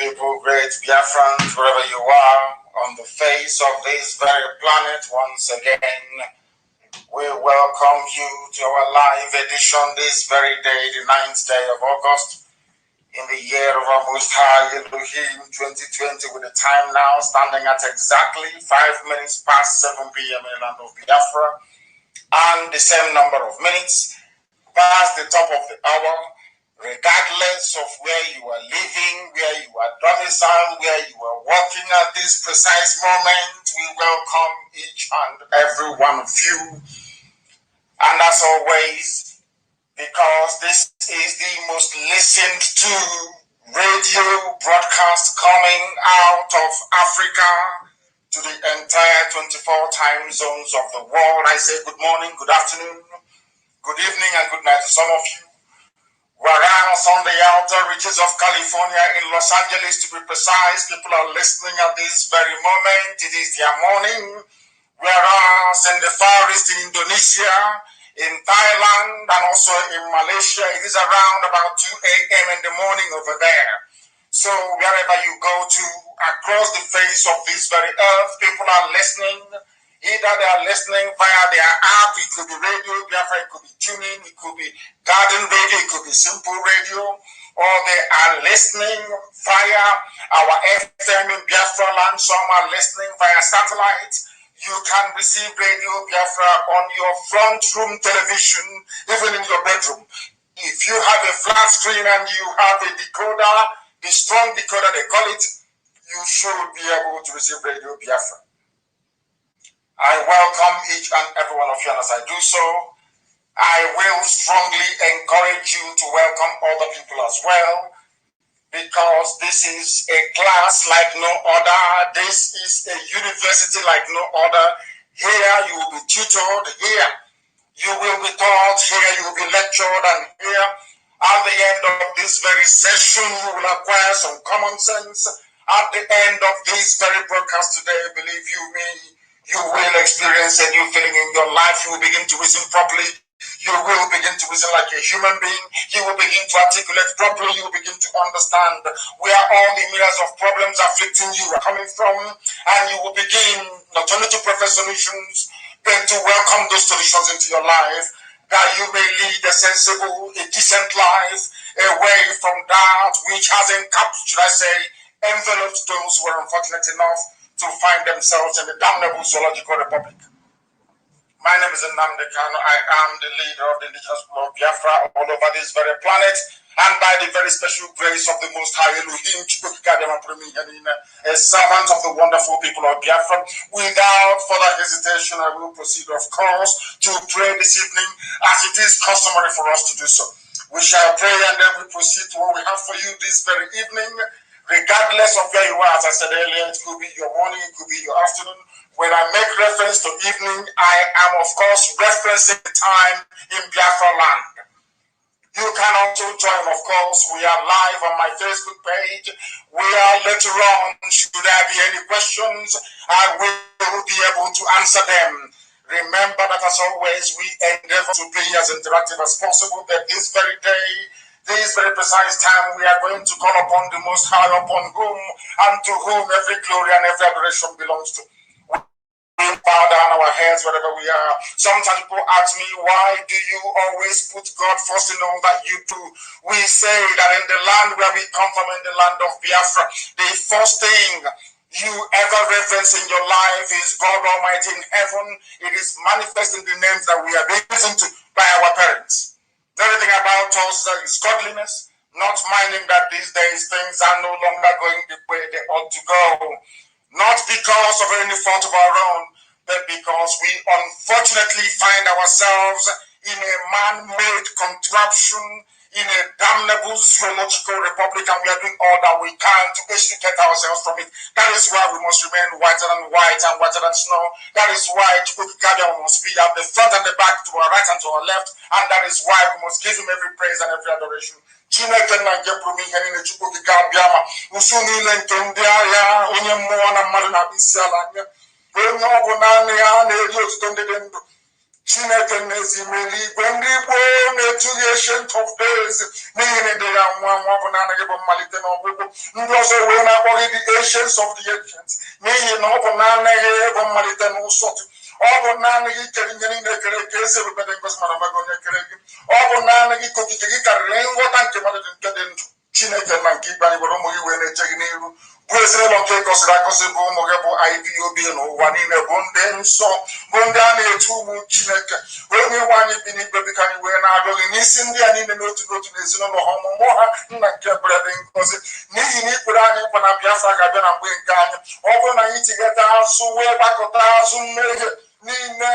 people, great Biafrans, wherever you are on the face of this very planet, once again, we welcome you to our live edition this very day, the 9th day of August, in the year of our Most High Elohim 2020, with the time now standing at exactly 5 minutes past 7 p.m. in the land of Biafra, and the same number of minutes past the top of the hour, regardless of where you are living, where you are domiciled, where you are working at this precise moment. We welcome each and every one of you. And as always, because this is the most listened to radio broadcast coming out of Africa to the entire 24 time zones of the world, I say good morning, good afternoon, good evening, and good night to some of you. Whereas on the outer reaches of California, in Los Angeles to be precise, people are listening at this very moment. It is their morning. Whereas in the Far East, in Indonesia, in Thailand, and also in Malaysia, it is around about 2 a.m. in the morning over there. So wherever you go to, across the face of this very earth, people are listening. Either they are listening via their app, it could be radio, Biafra, it could be tuning, it could be garden radio, it could be simple radio, or they are listening via our FM in Biafra land. Some are listening via satellite. You can receive radio Biafra on your front room television, even in your bedroom. If you have a flat screen and you have a decoder, the strong decoder they call it, you should be able to receive radio Biafra. I welcome each and every one of you, and as I do so, I will strongly encourage you to welcome other people as well, because this is a class like no other. This is a university like no other. Here you will be tutored, here you will be taught, here you will be lectured, and here at the end of this very session you will acquire some common sense. At the end of this very broadcast today, believe you me, you will experience a new feeling in your life. You will begin to reason properly. You will begin to reason like a human being. You will begin to articulate properly. You will begin to understand where all the myriads of problems afflicting you are coming from. And you will begin not only to prefer solutions, but to welcome those solutions into your life, that you may lead a sensible, a decent life, away from that which has encapped, should I say, enveloped those who are unfortunate enough to find themselves in the damnable zoological republic. My name is Nnamdi Kanu. I am the leader of the indigenous people of Biafra all over this very planet, and by the very special grace of the Most High Elohim, a servant of the wonderful people of Biafra. Without further hesitation, I will proceed, of course, to pray this evening, as it is customary for us to do so. We shall pray, and then we proceed to what we have for you this very evening. Regardless of where you are, as I said earlier, it could be your morning, it could be your afternoon. When I make reference to evening, I am, of course, referencing the time in Biafra land. You can also join, of course. We are live on my Facebook page, where later on, should there be any questions, I will be able to answer them. Remember that, as always, we endeavor to be as interactive as possible, that this very day, this very precise time, we are going to call upon the Most High, upon whom and to whom every glory and every adoration belongs to. We bow down our heads wherever we are. Sometimes people ask me, why do you always put God first in all that you do? We say that in the land where we come from, in the land of Biafra, the first thing you ever reference in your life is God Almighty in heaven. It is manifest in the names that we are being listened to by our parents. Everything about us is godliness, not minding that these days things are no longer going the way they ought to go. Not because of any fault of our own, but because we unfortunately find ourselves in a man-made contraption, in a damnable zoological republic, and we are doing all that we can to extricate ourselves from it. That is why we must remain whiter than white and whiter than snow. That is why Chukwuka must be at the front and the back, to our right and to our left, and that is why we must give him every praise and every adoration. Chineke na nke pụrụ ihe niile Chukwu okike abịa ma usu niile nke ndị agha onye mmụọ na mmadụ na isi ala anya onye ọ bụ naanị ya na-eri otuto ndị dị ndụ Chineke n'ezimeli igwe ndị gboo na-etughị ancient of days n'ihi na ịdị ya nwa nwa bụ naanị gị bụ mmalite na ọgwụgwụ. Ndị ọzọ wee na-akpọ gị the ancients of the ancients n'ihi na ọ bụ naanị gị bụ mmalite na ụsọtụ. Ọ bụ naanị gị kere ihe niile kere eke eze ebube dị ngozi mara amaghị onye kere gị. Ọ bụ naanị gị ka okike gị karịrị nghọta nke mmadụ dị nke dị ndụ. Chineke na nke ikpe anyị gwara ụmụ gị wee na-eche gị n'iru bụ ezinụlọ nke gọziri agọzi bụ ụmụ gị bụ IPOB n'ụwa niile bụ ndị nsọ bụ ndị a na-etu ụmụ Chineke onye nwe anyị bi n'ikpe biko anyị wee na-arịọ gị n'isi ndị a niile n'otu n'otu n'ezinụlọ ha ọmụmụ ha nna nke ekpere dị ngozi n'ihi na ikpere anyị nkwa na Biafra ga-abịa na mgbe nke anyị ọ bụrụ na anyị tigheta azụ wee gbakọta azụ mmehie niile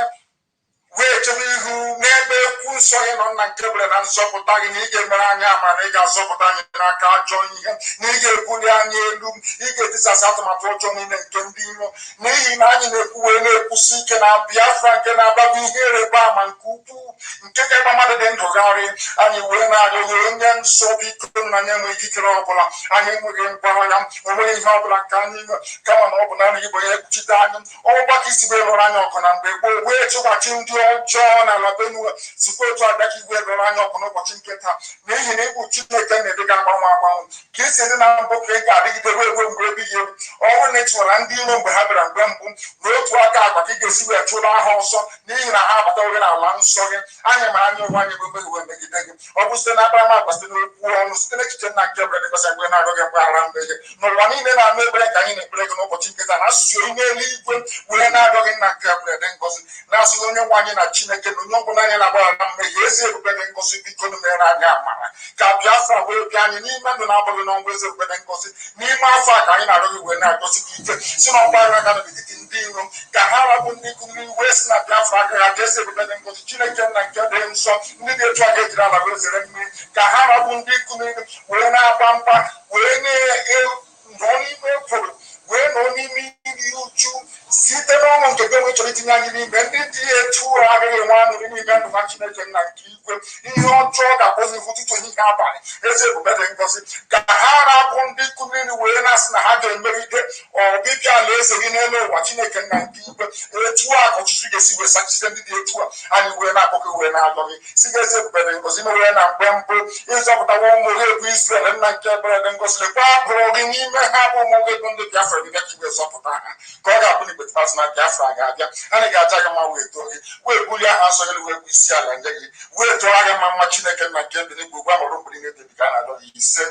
wee chebe ihu n'ebe ekwu nsọ gị nọ nna nke bere na nzọpụta gị na ị ga-emere anyị ama na ị ga-azọpụta anyị n'aka ajọ ihe na ị ga-ebuli anyị elu ị ga-etisasị atụmatụ ọjọọ niile nke ndị iro n'ihi na anyị na-ekwu wee na-ekwusi ike na Biafra nke na-ababụ ihe ịrịba ama nke ukwuu nke ga-ebe mmadụ dị ndụgharị anyị wee na-arịọ gị onye nsọ biko nna anyị enweghị ikikere ọbụla anyị enweghị ngwa ya onweghị ihe ọbụla nke anyị nwe kama na ọ bụ naanị gị bụ onye ekpuchite anyị ọgbụgba ka isi wee lụrụ anyị ọgụ na mgbe gboo wee chụghachi ndị ọjọọ na ala Benue sikwa otu abịa ka igwe dọrọ anya ọkụ n'ụbọchị nke taa n'ihi na ịbụ Chineke na-edega agbanwe agbanwe ka esi dị na mbụ ka ị ga-adịgide ruo egbe mgbe ebighị ebi ọ bụrụ na ị chụwara ndị iro mgbe ha bịara mgbe mbụ n'otu aka agwa ka ị ga-esi wee chụrụ ha ọsọ n'ihi na ha abataghị n'ala nsọ gị anyị ma anya onwe anyị bụ megide megide gị ọ bụ site na akparamagwa site n'okwu ọnụ site n'echiche nna nke ebere dịkwasị mgbe na-arịọ gị mgbaghara mmehie n'ụwa niile na-anụ ekpere ka anyị na-ekpere gị n'ụbọchị nke taa na asụsụ onye eluigwe wee na-arịọ gị nna nke ebere dị ngọzi na-asụghị onye nwe anyị na Chineke na onye ọbụla anyị na-agbaghara mmehie ezi ebube dị ngọzi biko mere anyị amara ka Biafra wee bịa anyị n'ime ndụ na-abụghị n'ọnwa ezi ebube dị ngọzi n'ime afọ a ka anyị na-arịọ gị wee na-agọzi gị ike si na ọgba agha n'etiti ndị iro ka ha rabụ ndị kụziri wee si na Biafra agaghị adị ezi ebube dị ngọzi Chineke nna nke dị nsọ ndị dị etu a ga-ejiri ala wee zere mmiri ka ha rabụ ndị kụziri wee na-agba mkpa wee nọ n'ime ekworo wee nọ n'ime iri uju site n'ọṅụ nke gị onwe chọrọ itinye anyị n'ime ndị dị etu agaghị enwe aṅụrị n'ime ndụ na Chineke nna nke igwe ihe ọjọọ ga-akpọzi ụtụtụ ehihie abalị eze ebube dị ngọzi ka ha rapụ ndị kụmiri wee na-asị na ha ga-emeride ọbịbịa alaeze gị n'elu ụwa Chineke nna nke igwe etu a ka ọchịchị ga-esi wee sachite ndị dị etu a anyị wee na-akpọkọ wee na-alọ gị si ga eze ebube dị ngọzi mere na mgbe mbụ ịzọpụtawa ụmụ gị egwu Israel nna nke ebere dị ngọzi lekwa agụrụ gị n'ime ha bụ ụmụ gị bụ ndị Biafra gị ka igwe zọpụta ha ka ọ ga-abụ n'ikpeazụ na Biafra ga-abịa anyị ga-aja gị mma wee too gị wee bulie aha nsọ gị wee bụ isi ala nye gị wee tụọra gị mma mma Chineke nna nke ndị n'igwe ugbu a nọrọ mgbe niile dị ka a na-adọ gị ise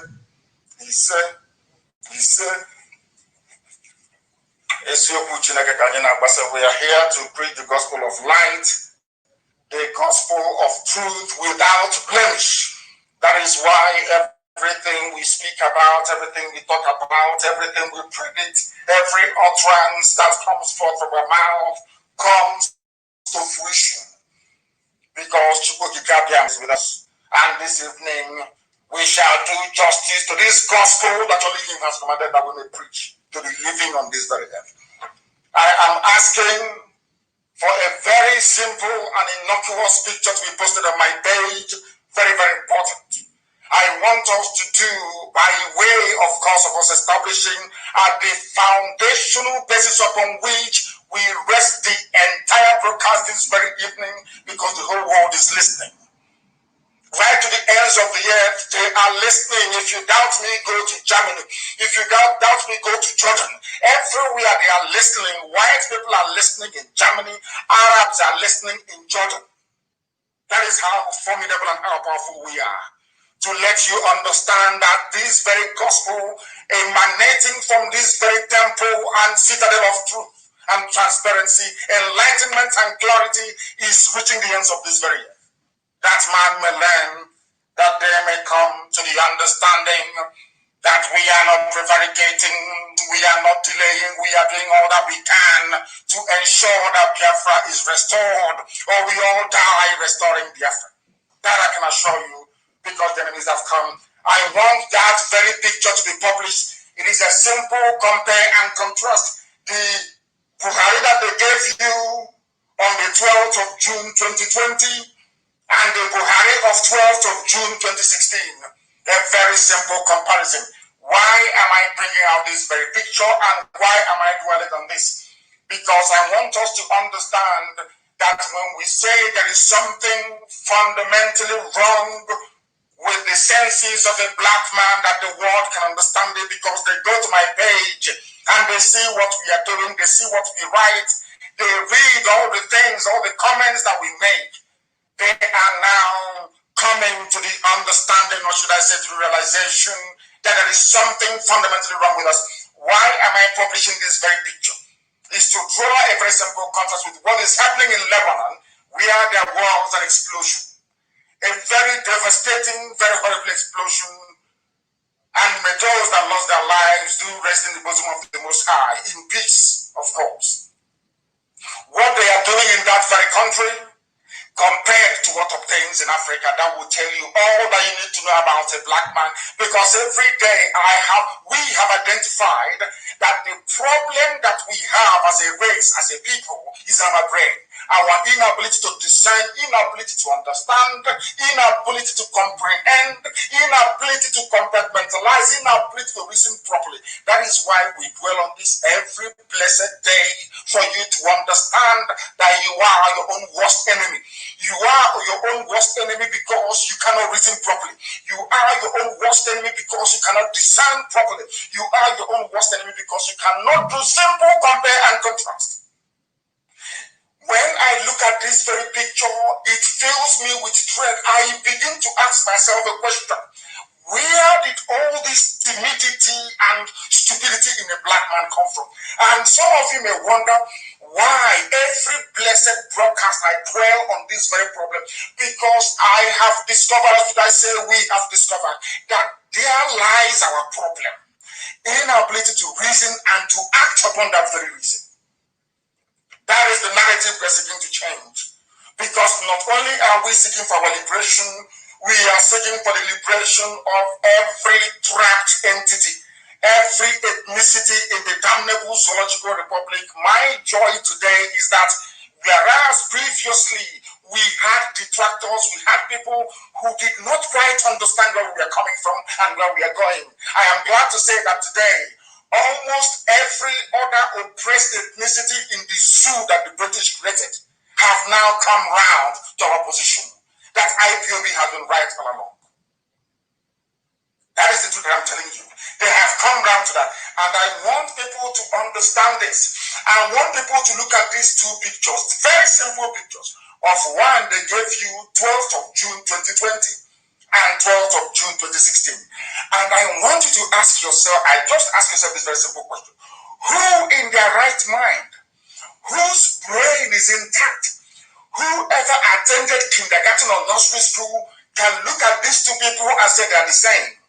ise ise eziokwu Chineke ka anyị na-agbasa we are here to preach the gospel of light the gospel of truth without blemish. That is why everything we speak about, everything we talk about, everything we predict, every utterance that comes forth from our mouth comes to fruition. Because Chukwukikabia is with us. And this evening, we shall do justice to this gospel that only Him has commanded that we may preach to the living on this very earth. I am asking for a very simple and innocuous picture to be posted on my page. Very, very important. I want us to do by way, of course, of us establishing the foundational basis upon which we rest the entire broadcast this very evening because the whole world is listening. Right to the ends of the earth, they are listening. If you doubt me, go to Germany. If you doubt me, go to Jordan. Everywhere they are listening. White people are listening in Germany. Arabs are listening in Jordan. That is how formidable and how powerful we are. To let you understand that this very gospel emanating from this very temple and citadel of truth and transparency, enlightenment and clarity is reaching the ends of this very earth. That man may learn, that they may come to the understanding that we are not prevaricating, we are not delaying, we are doing all that we can to ensure that Biafra is restored, or we all die restoring Biafra. That I can assure you, because the enemies have come. I want that very picture to be published. It is a simple compare and contrast. The Buhari that they gave you on the 12th of June 2020 and the Buhari of 12th of June 2016. A very simple comparison. Why am I bringing out this very picture and why am I dwelling on this? Because I want us to understand that when we say there is something fundamentally wrong with the senses of a black man, that the world can understand it because they go to my page and they see what we are doing, they see what we write, they read all the things, all the comments that we make. They are now coming to the understanding, or should I say to the realization, that there is something fundamentally wrong with us. Why am I publishing this very picture? Is to draw a very simple contrast with what is happening in Lebanon, where there was an explosion. A very devastating, very horrible explosion. And may those that lost their lives do rest in the bosom of the Most High, in peace, of course. What they are doing in that very country, compared to what obtains in Africa, that will tell you all that you need to know about a black man. Because every day we have identified that the problem that we have as a race, as a people, is our brain. Our inability to discern, inability to understand, inability to comprehend, inability to compartmentalize, inability to reason properly. That is why we dwell on this every blessed day, for you to understand that you are your own worst enemy. You are your own worst enemy because you cannot reason properly. You are your own worst enemy because you cannot discern properly. You are your own worst enemy because you cannot do simple compare and contrast. When I look at this very picture, it fills me with dread. I begin to ask myself a question. Where did all this timidity and stupidity in a black man come from? And some of you may wonder why every blessed broadcast I dwell on this very problem. Because I have discovered, should I say we have discovered, that there lies our problem. Inability to reason and to act upon that very reason. That is the narrative we're seeking to change. Because not only are we seeking for our liberation, we are seeking for the liberation of every trapped entity, every ethnicity in the damnable zoological republic. My joy today is that whereas previously we had detractors, we had people who did not quite understand where we are coming from and where we are going, I am glad to say that today, almost every other oppressed ethnicity in the zoo that the British created have now come round to our position. That IPOB has been right all along. That is the truth that I'm telling you. They have come round to that. And I want people to understand this. I want people to look at these two pictures, very simple pictures. Of one, they gave you 12th of June 2020. And 12th of June 2016. And I want you to ask yourself, just ask yourself this very simple question. Who in their right mind, whose brain is intact, whoever attended kindergarten or nursery school can look at these two people and say they are the same?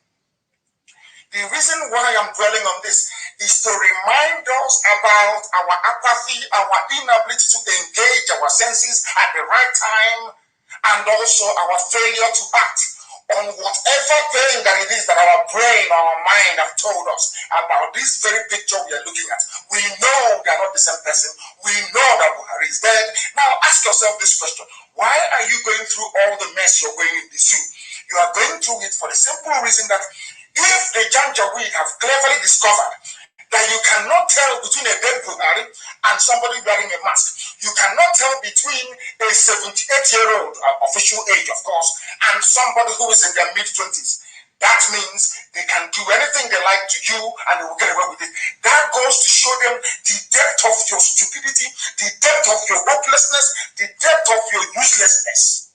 The reason why I'm dwelling on this is to remind us about our apathy, our inability to engage our senses at the right time, and also our failure to act on whatever thing that it is that our brain, our mind have told us about this very picture we are looking at. We know they are not the same person. We know that Buhari is dead. Now ask yourself this question. Why are you going through all the mess you're going in the zoo? You are going through it for the simple reason that if the Janjaweed have cleverly discovered that you cannot tell between a dead Buhari and somebody wearing a mask. You cannot tell between a 78-year-old, official age of course, and somebody who is in their mid-20s. That means they can do anything they like to you and they will get away with it. That goes to show them the depth of your stupidity, the depth of your hopelessness, the depth of your uselessness,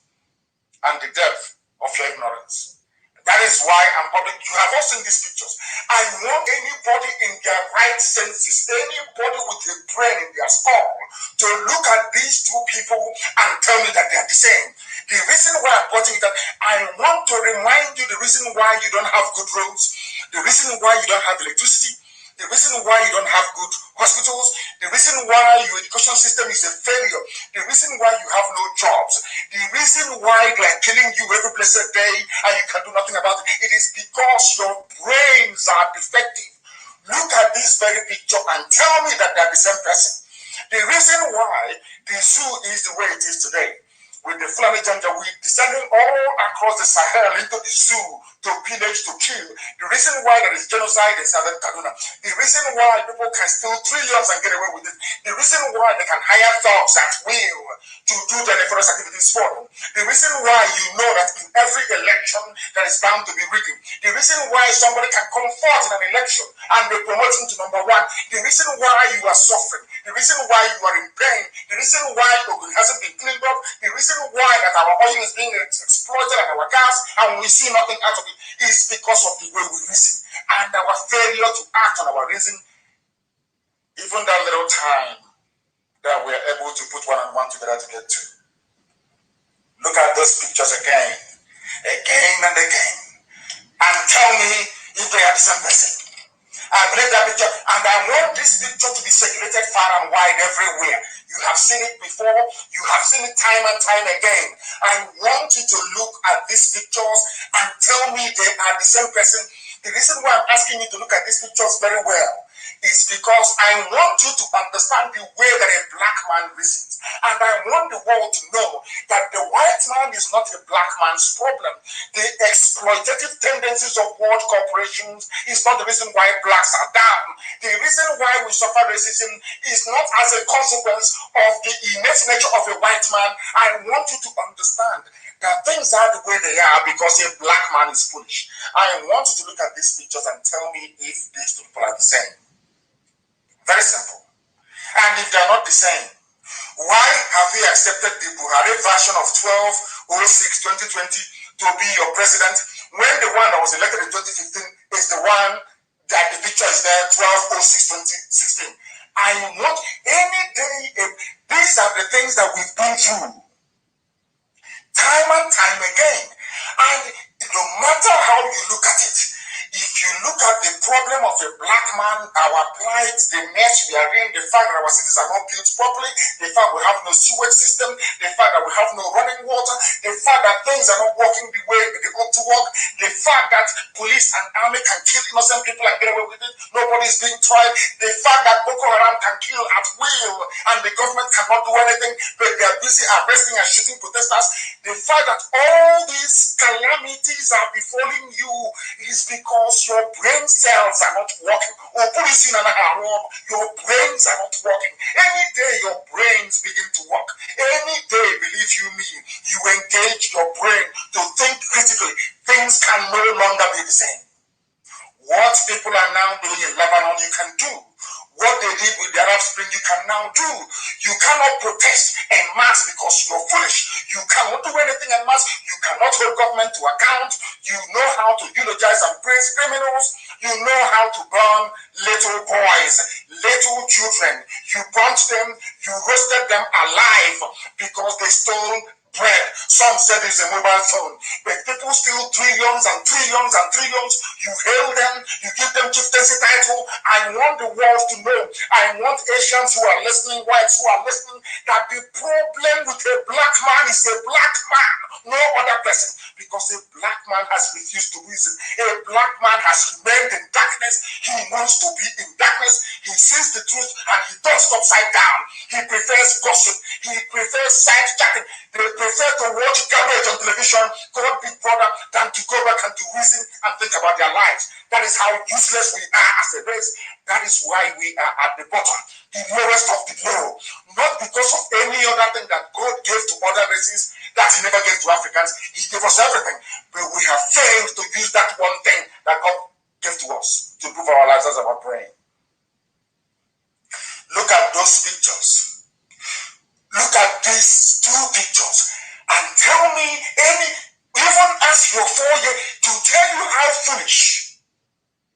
and the depth of your ignorance. That is why I'm public. You have all seen these pictures. I want anybody in their right senses, anybody with a brain in their skull, to look at these two people and tell me that they are the same. The reason why I'm putting that, I want to remind you the reason why you don't have good roads, the reason why you don't have electricity, the reason why you don't have good hospitals, the reason why your education system is a failure, the reason why you have no jobs, the reason why they are killing you every blessed day and you can do nothing about it, it is because your brains are defective. Look at this very picture and tell me that they are the same person. The reason why the zoo is the way it is today with the Fulani Janjaweed descending all across the Sahel into the zoo to pillage, to kill. The reason why there is genocide in southern Kaduna, the reason why people can steal trillions and get away with it, the reason why they can hire thugs at will to do their nefarious activities for them, the reason why you know that in every election there is bound to be rigging, the reason why somebody can come forth in an election and they promote him to number one, the reason why you are suffering, the reason why you are in pain, the reason why Ogun hasn't been cleaned up, the reason why that our oil is being exploited and our gas and we see nothing out of it is because of the way we reason and our failure to act on our reason. Even that little time that we are able to put one and one together to get two. Look at those pictures again and again, and tell me if they are the same person. I believe that picture, and I want this picture to be circulated far and wide everywhere. You have seen it before, you have seen it time and time again. I want you to look at these pictures and tell me they are the same person. The reason why I'm asking you to look at these pictures very well is because I want you to understand the way that a black man reasons. And I want the world to know that the white man is not a black man's problem. The exploitative tendencies of world corporations is not the reason why blacks are down. The reason why we suffer racism is not as a consequence of the innate nature of a white man. I want you to understand that things are the way they are because a black man is foolish. I want you to look at these pictures and tell me if these two people are the same. Very simple. And if they are not the same, why have you accepted the Buhari version of 12/06/2020 to be your president when the one that was elected in 2015 is the one that the picture is there, 12/06/2016? I want any day, these are the things that we've been through time and time again. And no matter how you look at it, if you look at the problem of a black man, our plight, the mess we are in, the fact that our cities are not built properly, the fact we have no sewage system, the fact that we have no running water, the fact that things are not working the way they ought to work, the fact that police and army can kill innocent people and get away with it, nobody is being tried, the fact that Boko Haram can kill at will and the government cannot do anything, but they are busy arresting and shooting protesters, the fact that all these calamities are befalling you is because your brain cells are not working. Your brains are not working. Any day your brains begin to work, any day, believe you me, you engage your brain to think critically, things can no longer be the same. What people are now doing in Lebanon, you can do. What they did with the Arab Spring, you can now do. You cannot protest en masse because you're foolish. You cannot do anything en masse. You cannot hold government to account. You know how to eulogize and praise criminals. You know how to burn little boys, little children. You burnt them, you roasted them alive because they stole bread. Some said it's a mobile phone, but people steal trillions and trillions and trillions. You hail them, you give them chieftaincy title. I want the world to know, I want Asians who are listening, whites who are listening, that the problem with a black man is a black man, no other person, because a black man has refused to reason. A black man has remained in darkness. He wants to be in darkness. He sees the truth and he turns upside down. He prefers gossip. He prefers side chatting. They prefer to watch garbage on television called Big Brother than to go back and to reason and think about their lives. That is how useless we are as a race. That is why we are at the bottom, the lowest of the low. Not because of any other thing that God gave to other races that he never gave to Africans. He gave us everything. But we have failed to use that one thing that God gave to us to improve our lives as our brain. Look at those pictures. Look at these two pictures and tell me even as your 4 years, to tell you how foolish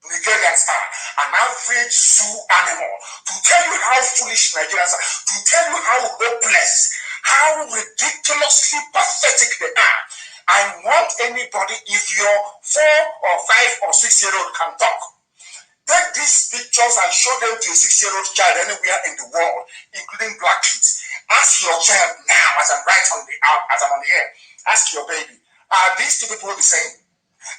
Nigerians are, an average zoo animal, to tell you how foolish Nigerians are, to tell you how hopeless, how ridiculously pathetic they are. I want anybody, if your 4 or 5 or 6-year-old can talk, take these pictures and show them to a 6-year-old child anywhere in the world, including black kids. Ask your child now, as I'm on the air, ask your baby, are these two people the same?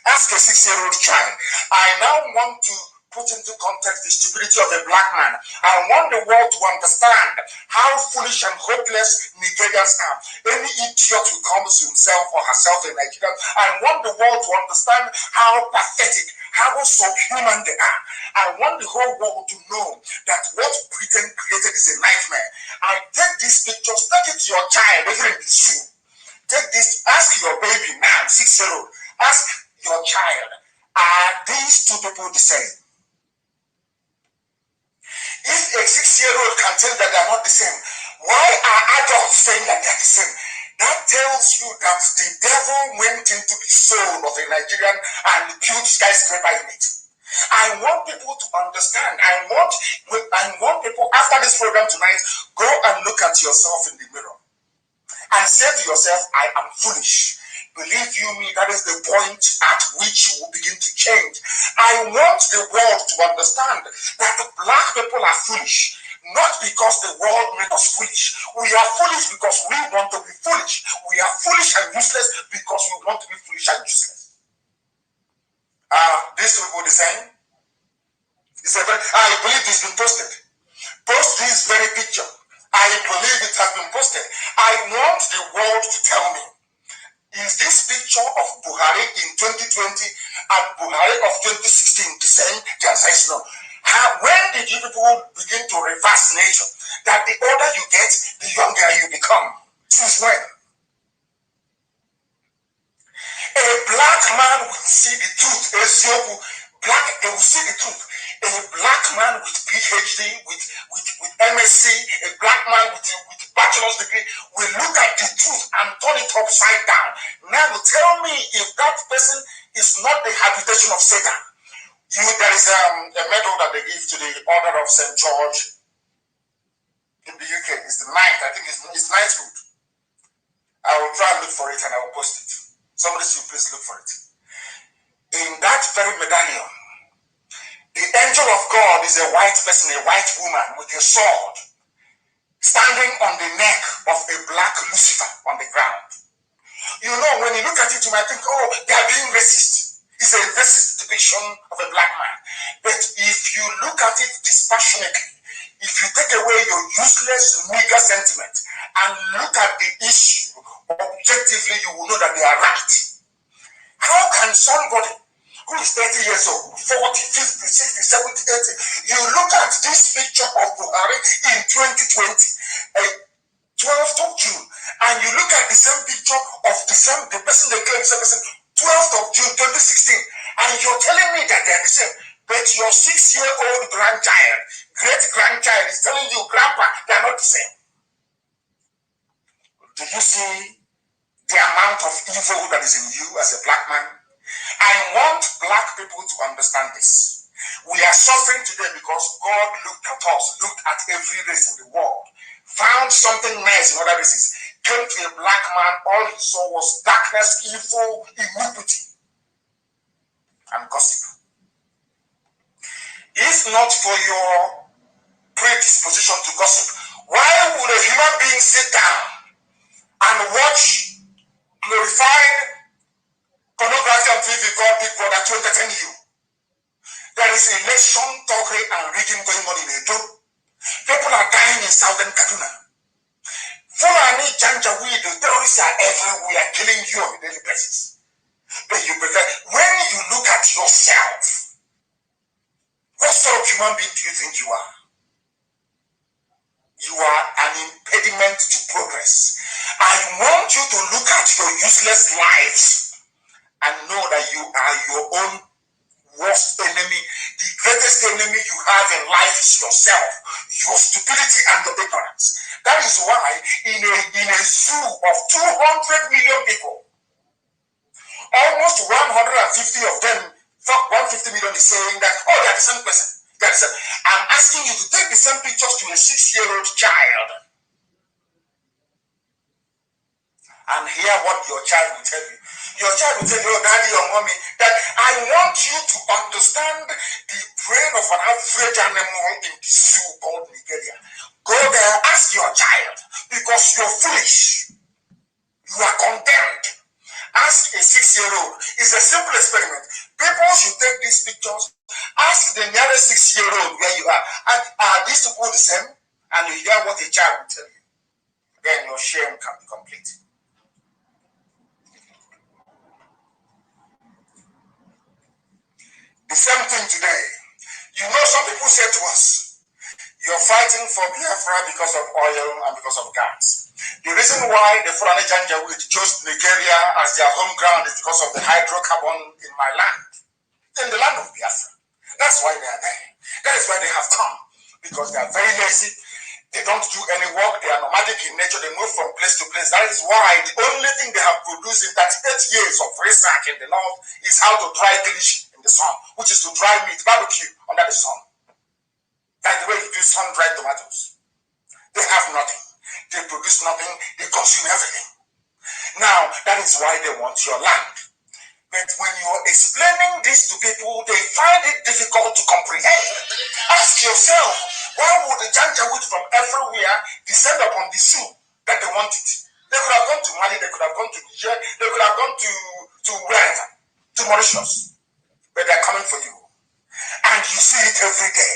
Ask a 6-year-old child. I now want to put into context the stupidity of a black man. I want the world to understand how foolish and hopeless Nigerians are. Any idiot who calls himself or herself a Nigerian, I want the world to understand how pathetic, how subhuman they are. I want the whole world to know that what Britain created is a nightmare. I take these pictures, take it to your child, whether in the zoo. Take this, ask your baby now, 6-year-old, ask your child, are these two people the same? If a 6-year-old can tell that they're not the same, why are adults saying that they're the same? That tells you that the devil went into the soul of a Nigerian and built skyscraper in it. I want people to understand. I want people, after this program tonight, go and look at yourself in the mirror and say to yourself, I am foolish. Believe you me, that is the point at which you will begin to change. I want the world to understand that the black people are foolish, not because the world made us foolish. We are foolish because we want to be foolish. We are foolish and useless because we want to be foolish and useless. These people the same? I believe it's been posted. Post this very picture. I believe it has been posted. I want the world to tell me, is this picture of Buhari in 2020 and Buhari of 2016 the same? The answer is no. When did you people begin to reverse nature? That the older you get, the younger you become. Since when? A black man will see the truth. They will see the truth. A black man with PhD, with MSc, a black man with bachelor's degree will look at the truth and turn it upside down. Now tell me if that person is not the habitation of Satan. There is a medal that they give to the Order of St. George in the UK. It's the ninth. I think it's knighthood. I will try and look for it and I will post it. Somebody should please look for it. In that very medallion, the angel of God is a white person, a white woman with a sword, standing on the neck of a black Lucifer on the ground. You know, when you look at it, you might think, oh, they are being racist. It's a racist depiction of a black man. But if you look at it dispassionately, if you take away your useless nigger sentiment and look at the issue objectively, you will know that they are right. How can somebody who is 30 years old, 40, 50, 60, 70, 80, you look at this picture of Buhari in 2020, 12th of June, and you look at the same picture of the person they claim is the person, 12th of June 2016, and you're telling me that they're the same, but your 6-year-old grandchild, great-grandchild is telling you, Grandpa, they're not the same. Do you see the amount of evil that is in you as a black man? I want black people to understand this. We are suffering today because God looked at us, looked at every race in the world, found something nice in other races, came to a black man, all he saw was darkness, evil, iniquity, and gossip. If not for your predisposition to gossip, why would a human being sit down and watch glorified pornography on TV called Big Brother to entertain you? There is election, thuggery, and rigging going on in Edo. People are dying in southern Kaduna. Fulani, Janjaweed, the terrorists are everywhere, killing you on a daily basis. But you prefer, when you look at yourself, what sort of human being do you think you are? You are an impediment to progress. I want you to look at your useless lives and know that you are your own worst enemy. The greatest enemy you have in life is yourself, your stupidity and your ignorance. That is why in a zoo of 200 million people, almost 150 of them, 150 million is saying that, oh, they are the same person. I'm asking you to take the same pictures to a 6-year-old child and hear what your child will tell you. Your child will tell you, oh, daddy or mommy, that I want you to understand the brain of an average animal in the zoo called Nigeria. Go there, ask your child, because you're foolish. You are condemned. Ask a 6-year-old. It's a simple experiment. People should take these pictures Ask the nearest 6-year-old where you are. And are these people the same? And you hear what a child will tell you. Then your shame can be complete. The same thing today. You know, some people say to us, you're fighting for Biafra because of oil and because of gas. The reason why the Fulani Janjaweed chose Nigeria as their home ground is because of the hydrocarbon in my land, in the land of Biafra. That's why they are there. That is why they have come. Because they are very lazy. They don't do any work. They are nomadic in nature. They move from place to place. That is why the only thing they have produced in 38 years of research in the north is how to dry kilishi in the sun, which is to dry meat, barbecue under the sun. Like the way you do sun-dried tomatoes. They have nothing. They produce nothing. They consume everything. Now, that is why they want your land. But when you're explaining this to people, they find it difficult to comprehend. Ask yourself, why would the Janjaweed from everywhere descend upon the Sioux that they want it? They could have gone to Mali, they could have gone to Niger, they could have gone to wherever, to Mauritius. But they're coming for you. And you see it every day.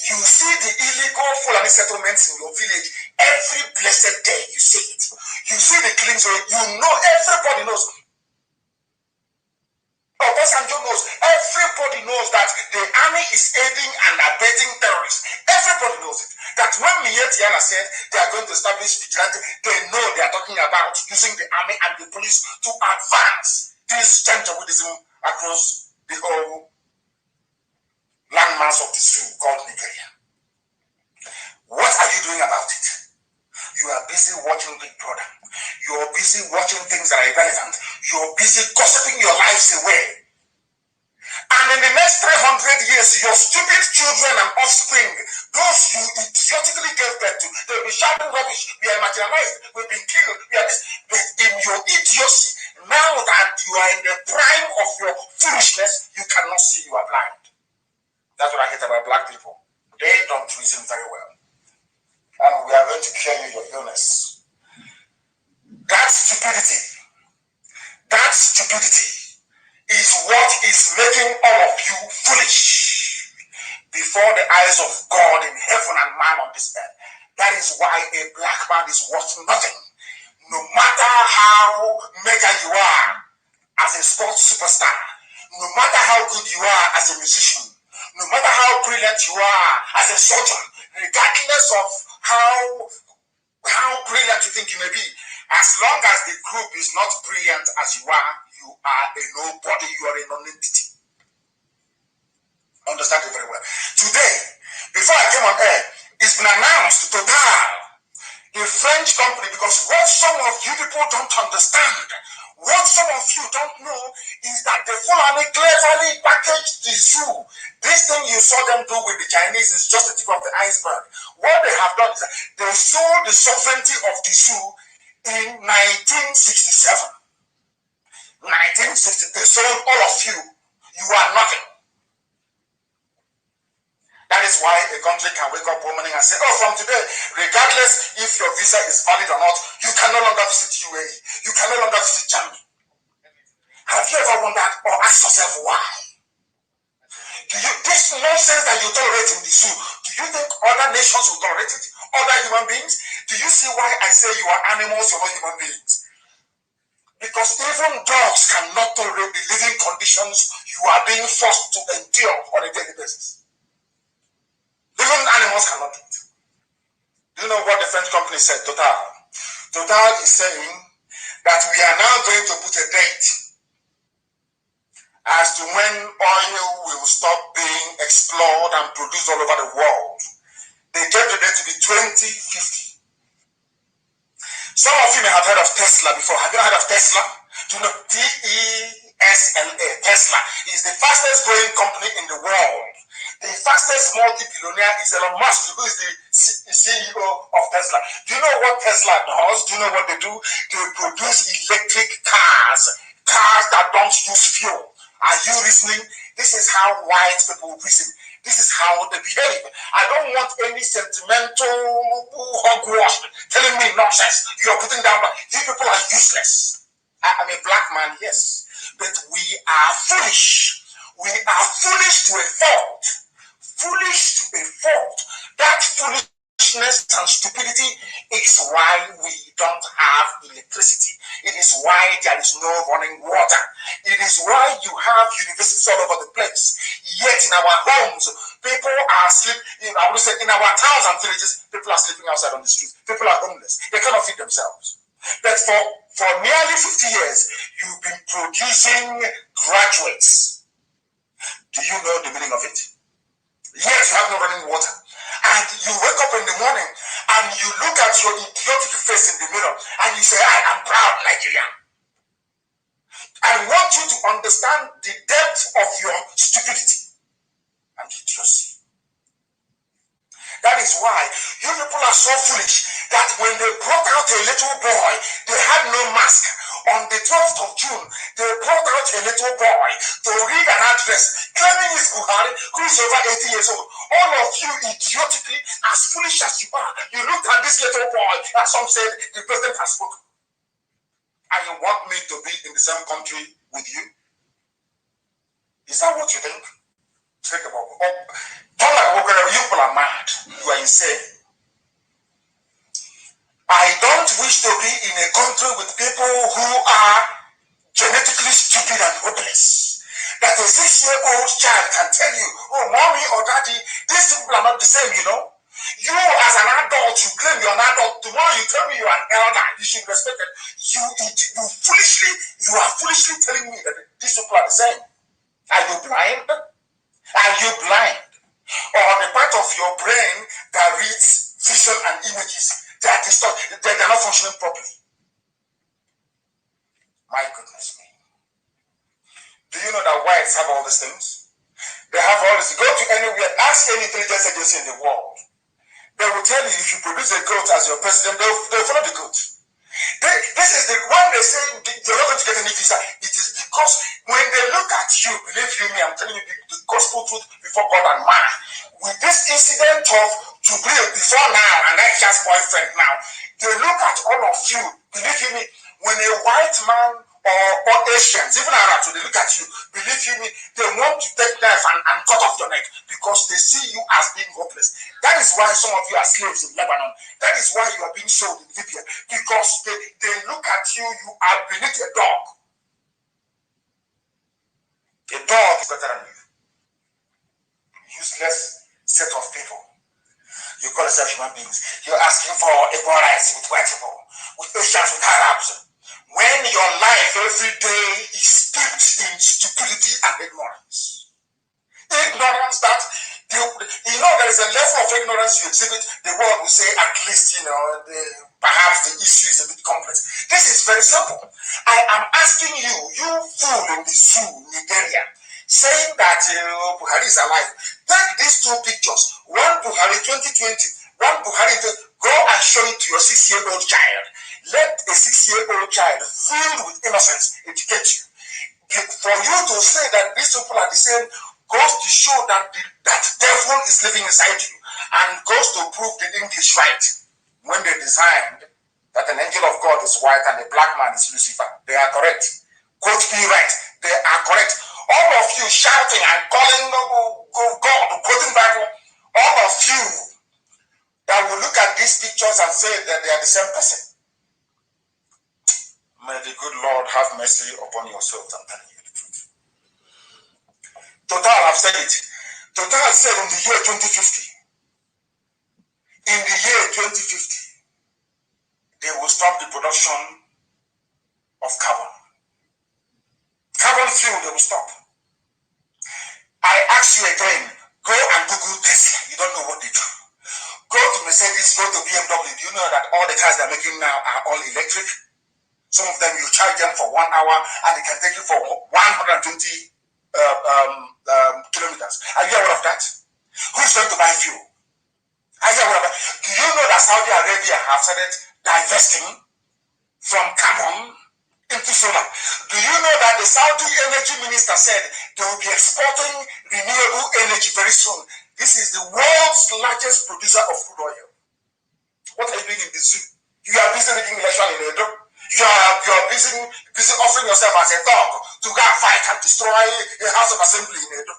You see the illegal Fulani settlements in your village every blessed day. You see it. You see the killings. You know, everybody knows. Obasanjo knows. Everybody knows that the army is aiding and abetting terrorists. Everybody knows it. That when Mietiana said they are going to establish vigilante, they know they are talking about using the army and the police to advance this Janjaweedism across the whole landmass of the Sioux called Nigeria. What are you doing about it? You are busy watching Big Brother. You are busy watching things that are irrelevant. You are busy gossiping your lives away. And in the next 300 years, your stupid children and offspring, those you idiotically gave birth to, they'll be shouting rubbish. We are marginalized. We've been killed. We are this. But in your idiocy, now that you are in the prime of your foolishness, you cannot see you are blind. That's what I hate about black people. They don't reason very well. And we are going to cure you your illness. That stupidity is what is making all of you foolish before the eyes of God in heaven and man on this earth. That is why a black man is worth nothing. No matter how mega you are as a sports superstar, no matter how good you are as a musician, no matter how brilliant you are as a soldier, regardless of how brilliant you think you may be, as long as the group is not brilliant as you are a nobody, you are a non-entity. Understand it very well. Today, before I came on air, it's been announced Total, the French company, because what some of you people don't understand, what some of you don't know is that the Fulani cleverly packaged the zoo. This thing you saw them do with the Chinese is just the tip of the iceberg. What they have done is that they sold the sovereignty of the zoo in 1967. 1960, they sold all of you. You are nothing. That is why a country can wake up one morning and say, oh, from today, regardless if your visa is valid or not, you can no longer visit UAE. You can no longer visit Germany. Have you ever wondered or asked yourself why? This nonsense that you tolerate in the zoo, do you think other nations will tolerate it? Other human beings? Do you see why I say you are animals, you're not human beings? Because even dogs cannot tolerate the living conditions you are being forced to endure on a daily basis. Even animals cannot do it. Do you know what the French company said, Total? Total is saying that we are now going to put a date as to when oil will stop being explored and produced all over the world. They gave the date to be 2050. Some of you may have heard of Tesla before. Have you heard of Tesla? Do you know Tesla? Tesla is the fastest growing company in the world. The fastest multi-billionaire is Elon Musk, who is the CEO of Tesla. Do you know what Tesla does? Do you know what they do? They produce electric cars that don't use fuel. Are you listening? This is how white people reason. This is how they behave. I don't want any sentimental hogwash telling me nonsense. You're putting down. You people are useless. I'm a black man, yes, but we are foolish. We are foolish to a fault. Foolish to a fault. That foolishness and stupidity is why we don't have electricity. It is why there is no running water. It is why you have universities all over the place. Yet in our homes, people are sleeping. I would say in our towns and villages, people are sleeping outside on the street. People are homeless. They cannot feed themselves. But for nearly 50 years, you've been producing graduates. Do you know the meaning of it? Yes, you have no running water. And you wake up in the morning and you look at your idiotic face in the mirror and you say, I am proud Nigerian. I want you to understand the depth of your stupidity and idiocy. That is why you people are so foolish that when they brought out a little boy, they had no mask. On the 12th of June, they brought out a little boy to read an address claiming he's Buhari, who is over 80 years old. All of you idiotically, as foolish as you are, you looked at this little boy and some said the president has spoken. And you want me to be in the same country with you? Is that what you think? Think about it. You people are mad. You are insane. I don't wish to be in a country with people who are genetically stupid and hopeless. That a 6-year-old child can tell you, oh, mommy or daddy, these people are not the same, you know. You as an adult, you claim you're an adult. Tomorrow you tell me you're an elder. You should respect it. You are foolishly telling me that these people are the same. Are you blind? Are you blind? Or the part of your brain that reads vision and images, they are not functioning properly? My goodness me. Do you know that whites have all these things? They have all this. Go to anywhere, ask any intelligence agency in the world. They will tell you if you produce a goat as your president, they'll follow the goat. This is the one they say you're not going to get any visa. It is because when they look at you, believe you me, I'm telling you the gospel truth before God and man. With this incident of Jubilee before now and that just boyfriend now, they look at all of you, believe you me, when a white man or Asians, even Arabs, when they look at you, believe you me, they want to take knife and cut off your neck because they see you as being hopeless. That is why some of you are slaves in Lebanon. That is why you are being sold in Libya, because they look at you, you are beneath a dog. A dog is better than you. Useless set of people. You call yourself human beings. You're asking for equal rights with white people, with Asians, with Arabs. When your life every day is steeped in stupidity and ignorance. Ignorance that, there is a level of ignorance you exhibit, the world will say at least, perhaps the issue is a bit complex. This is very simple. I am asking you, you fool in the zoo, Nigeria, saying that Buhari is alive. Take these two pictures, one Buhari 2020, one Buhari, go and show it to your 6-year-old child. Let a 6-year-old child filled with innocence educate you. For you to say that these people are the same goes to show that that devil is living inside you, and goes to prove the English right. When they designed that an angel of God is white and a black man is Lucifer, they are correct. Quote me right, they are correct. All of you shouting and calling God, quoting Bible, all of you that will look at these pictures and say that they are the same person. May the good Lord have mercy upon your souls. I'm telling you the truth. Total, I've said it. Total said in the year 2050. In the year 2050, they will stop the production of carbon. Carbon fuel, they will stop. I ask you again, go and Google Tesla. You don't know what they do. Go to Mercedes, go to BMW. Do you know that all the cars they're making now are all electric? Some of them, you charge them for 1 hour and they can take you for 120 kilometers. Are you aware of that? Who's going to buy fuel? Are you aware of that? Do you know that Saudi Arabia have started divesting from carbon into solar? Do you know that the Saudi energy minister said they will be exporting renewable energy very soon? This is the world's largest producer of crude oil. What are you doing in the zoo? You are busy reading election in Edo. You are busy offering yourself as a dog to go and fight and destroy a house of assembly in Edo.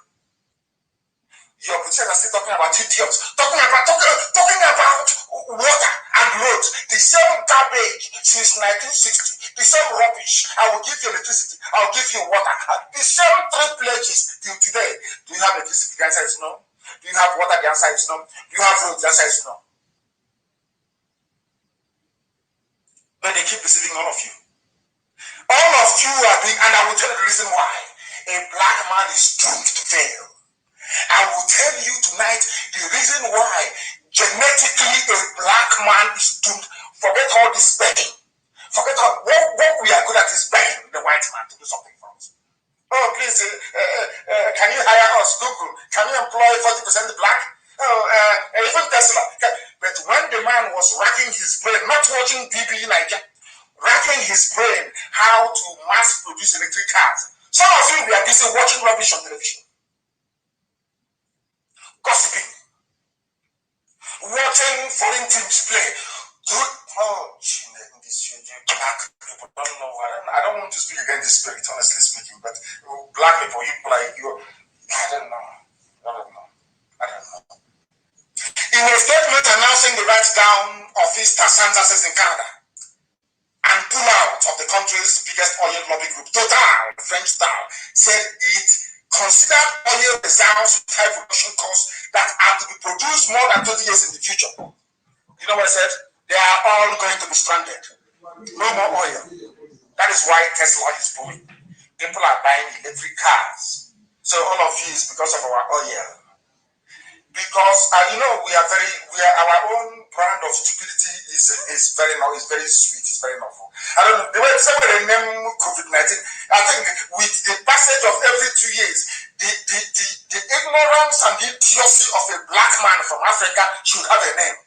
Your politicians are still talking about idiots, talking about water and roads. The same garbage since 1960, the same rubbish. I will give you electricity, I will give you water. The same three pledges till today. Do you have electricity? The answer is no. Do you have water? The answer is no. Do you have roads? The answer is no. But they keep deceiving all of you. All of you are being, and I will tell you the reason why. A black man is doomed to fail. I will tell you tonight the reason why genetically a black man is doomed. Forget all this begging. Forget all what we are good at is begging the white man to do something for us. Oh, please, can you hire us? Google, can you employ 40% black? Oh, even Tesla. But when the man was racking his brain, not watching TV like that, racking his brain how to mass produce electric cars. Some of you are busy watching rubbish on television, gossiping, watching foreign teams play. Oh, these black people don't know. I don't want to speak against the spirit, honestly speaking, but black people, like you, I don't know. In a statement announcing the write down of his sands assets in Canada and pull out of the country's biggest oil lobby group, Total, French style, said it considered oil reserves with high production costs that are to be produced more than 20 years in the future. You know what I said? They are all going to be stranded. No more oil. That is why Tesla is booming. People are buying electric cars. So all of you is because of our oil. Because we are our own brand of stupidity is very sweet, it's very novel. I don't know the way somebody named COVID-19. I think with the passage of every 2 years, the ignorance and the idiocy of a black man from Africa should have a name.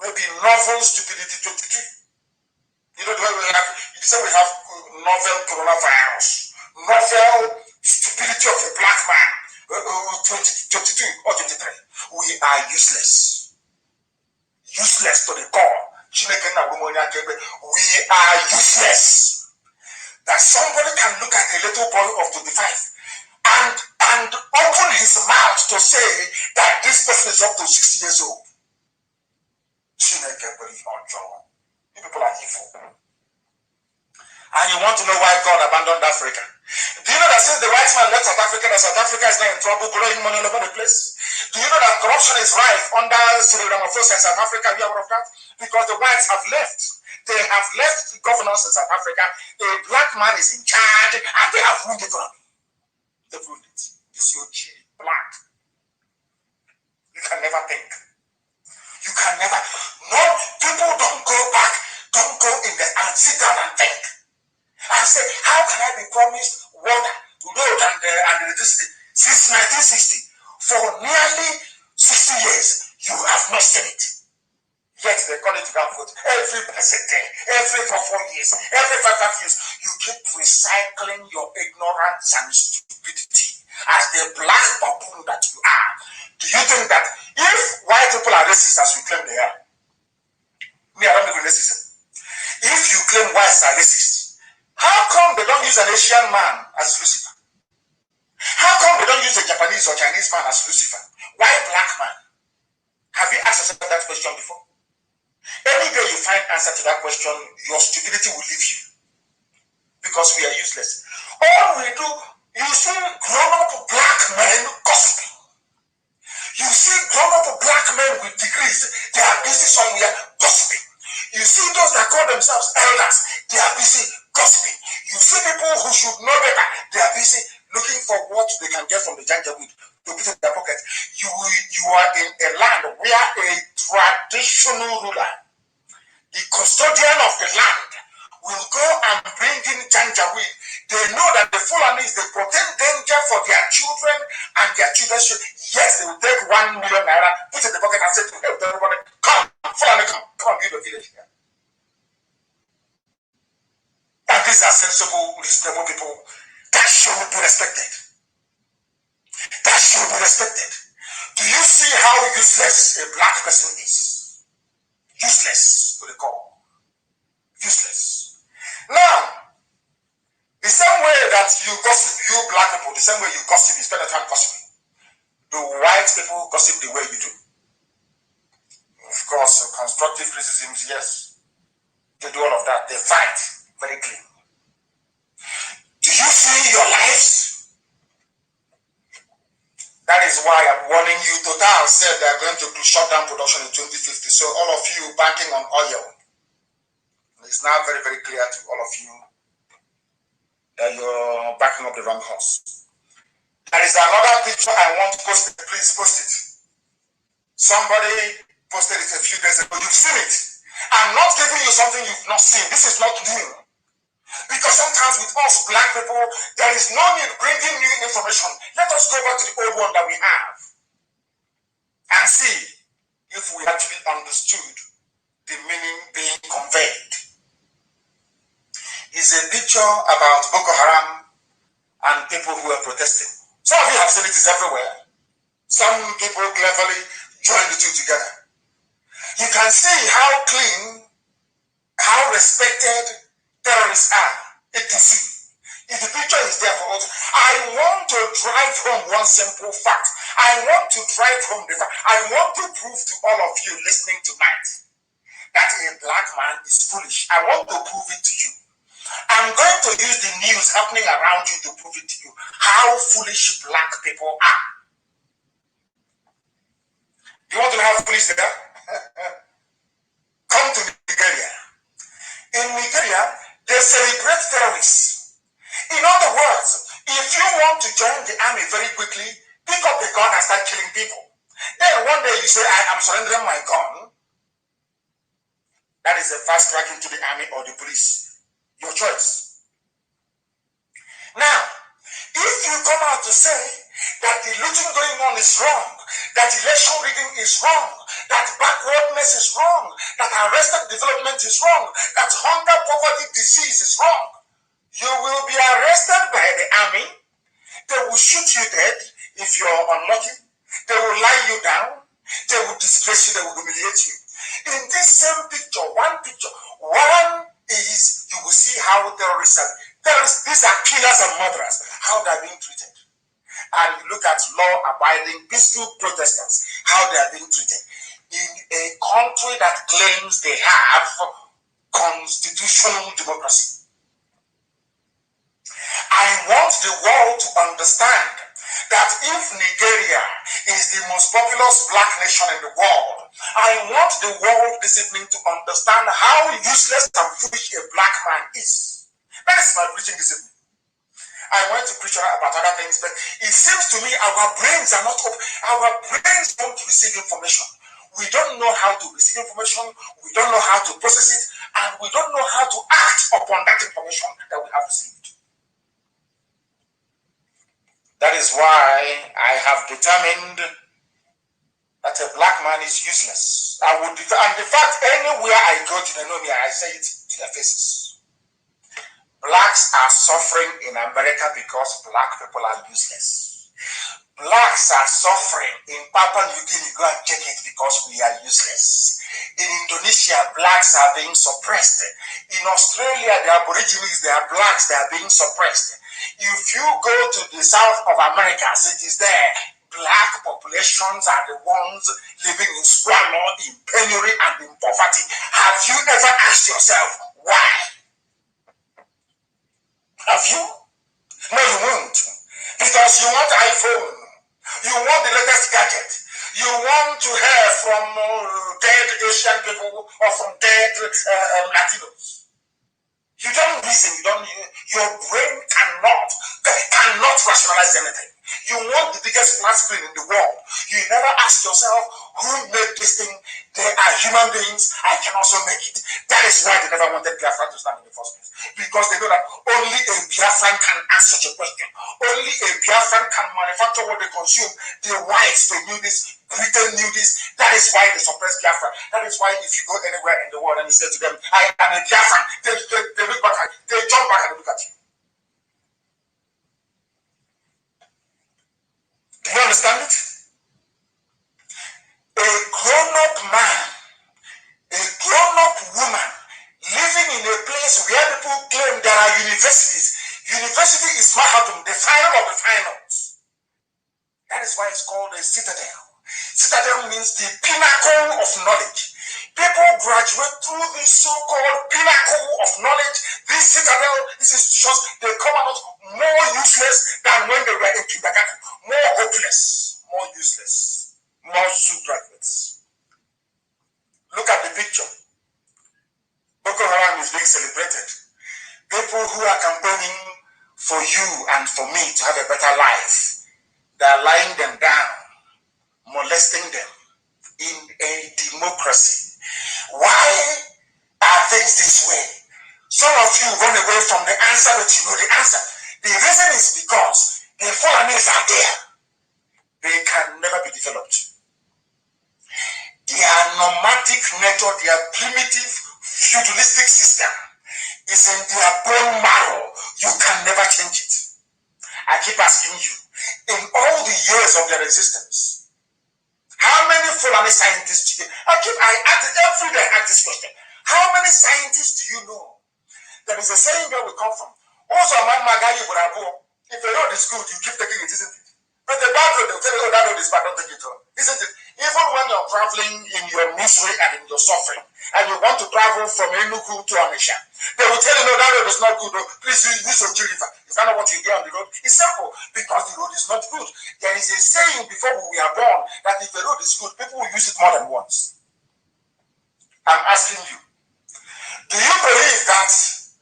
Maybe novel stupidity 22. You know the way we have novel coronavirus, novel stupidity of a black man. 22 or 23. We are useless. Useless to the core. We are useless. That somebody can look at a little boy of 25 and open his mouth to say that this person is up to 60 years old. You people are evil. And you want to know why God abandoned Africa? Do you know that since the white man left South Africa, that South Africa is now in trouble, borrowing money all over the place? Do you know that corruption is rife under Cyril Ramaphosa in South Africa? Are you aware of that? Because the whites have left. They have left the governance in South Africa. A black man is in charge, and they have ruined the economy. They've ruined it. It's your G, black. You can never think. You can never. No, people don't go back, don't go in there and sit down and think. I said, how can I be promised water, road, and electricity since 1960? For nearly 60 years, you have not seen it. Yet they call it ground vote. Every blessed day, every 4 years, every 5 years, you keep recycling your ignorance and stupidity as the black baboon that you are. Do you think that if white people are racist as you claim they are, me, I don't believe in racism. If you claim whites are racist, how come they don't use an Asian man as Lucifer? How come they don't use a Japanese or Chinese man as Lucifer? Why black man? Have you asked yourself that question before? Any day you find answer to that question, your stupidity will leave you. Because we are useless. All we do, you see grown-up black men gossiping. You see grown-up black men with degrees, they are busy somewhere gossiping. You see those that call themselves elders, they are busy gossiping. You see people who should know better, they are busy looking for what they can get from the janjaweed to put in their pocket. You are in a land where a traditional ruler, the custodian of the land, will go and bring in janjaweed. They know that the Fulanis, they portend danger for their children and their children. Yes, they will take 1 million naira, put it in the pocket and say to everybody, come, Fulani, come and build a village here. And these are sensible, reasonable people that should be respected. That should be respected. Do you see how useless a black person is? Useless to the core. Useless. Now, that you gossip, you black people, the same way you gossip, you spend the time gossiping. Do white people gossip the way you do? Of course, constructive criticisms, yes. They do all of that. They fight very clean. Do you see your lives? That is why I'm warning you. Total said they are going to shut down production in 2050. So all of you banking on oil, it's now very, very clear to all of you that you're backing up the wrong horse. There is another picture I want posted. Please post it. Somebody posted it a few days ago. You've seen it. I'm not giving you something you've not seen. This is not new. Because sometimes with us black people, there is no need bringing new information. Let us go back to the old one that we have and see if we actually understood the meaning being conveyed. It's a picture about Boko Haram and people who are protesting. Some of you have seen it, it's everywhere. Some people cleverly join the two together. You can see how clean, how respected terrorists are. It can see. If the picture is there for us, I want to drive home one simple fact. I want to drive home the fact. I want to prove to all of you listening tonight that a black man is foolish. I want to prove it to you. I'm going to use the news happening around you to prove it to you how foolish black people are. You want to know how foolish they are? Come to Nigeria. In Nigeria, they celebrate terrorists. In other words, if you want to join the army very quickly, pick up a gun and start killing people. Then one day you say, I am surrendering my gun. That is a fast track into the army or the police. Your choice. Now, if you come out to say that the looting going on is wrong, that election rigging is wrong, that backwardness is wrong, that arrested development is wrong, that hunger, poverty, disease is wrong, you will be arrested by the army. They will shoot you dead if you're unlucky. They will lie you down. They will disgrace you. They will humiliate you. In this same picture, one is you will see how terrorists are. These are killers and murderers, how they are being treated. And you look at law-abiding, peaceful protesters, how they are being treated. In a country that claims they have constitutional democracy. I want the world to understand that if Nigeria is the most populous black nation in the world, I want the world this evening to understand how useless and foolish a black man is. That is my preaching this evening. I want to preach about other things, but it seems to me our brains are not open. Our brains don't receive information. We don't know how to receive information. We don't know how to process it, and we don't know how to act upon that information that we have received. That is why I have determined that a black man is useless. And the fact, anywhere I go to the know me, I say it to their faces. Blacks are suffering in America because black people are useless. Blacks are suffering in Papua New Guinea. Go and check it, because we are useless. In Indonesia, blacks are being suppressed. In Australia, the Aborigines, they are blacks, they are being suppressed. If you go to the south of America, cities there, black populations are the ones living in squalor, in penury, and in poverty. Have you ever asked yourself why? Have you? No, you won't. Because you want iPhone. You want the latest gadget. You want to hear from dead Asian people or from dead Latinos. You don't reason. Your brain cannot rationalize anything. You want the biggest flat screen in the world. You never ask yourself, who made this thing? They are human beings. I can also make it. That is why they never wanted Biafra to stand in the first place. Because they know that only a Biafran can ask such a question. Only a Biafran can manufacture what they consume. The whites, they knew this. Britain knew this. That is why they suppressed Biafra. That is why if you go anywhere in the world and you say to them, I am a Biafran, they look back at you. They jump back and look at you. Do you understand it? A grown-up man, a grown-up woman living in a place where people claim there are universities, University is Mahatum, the final of the finals. That is why it's called a citadel. Citadel means the pinnacle of knowledge. People graduate through this so-called pinnacle of knowledge. This citadel, these institutions, they come out more useless than when they were in kindergarten. More hopeless, more useless, more graduates. Look at the picture. Boko Haram is being celebrated. People who are campaigning for you and for me to have a better life, they are lying them down, molesting them in a democracy. Why are things this way? Some of you run away from the answer, but you know the answer. The reason is because the Fulanis are there. They can never be developed. Their nomadic nature, their primitive feudalistic system is in their bone marrow. You can never change it. I keep asking you, in all the years of their existence, how many Fulani scientists do you know? I ask every day, I ask this question. How many scientists do you know? There is a saying where we come from. Also, if the road is good, you keep taking it, isn't it? But the bad road, they'll tell you, oh, that road is bad, don't take it on. Isn't it? Even when you're traveling in your misery and in your suffering, and you want to travel from Enugu to Anisha, they will tell you, no, that road is not good. No. Please use Oji River. Is that not what you hear on the road? It's simple, because the road is not good. There is a saying before we are born that if the road is good, people will use it more than once. I'm asking you, do you believe that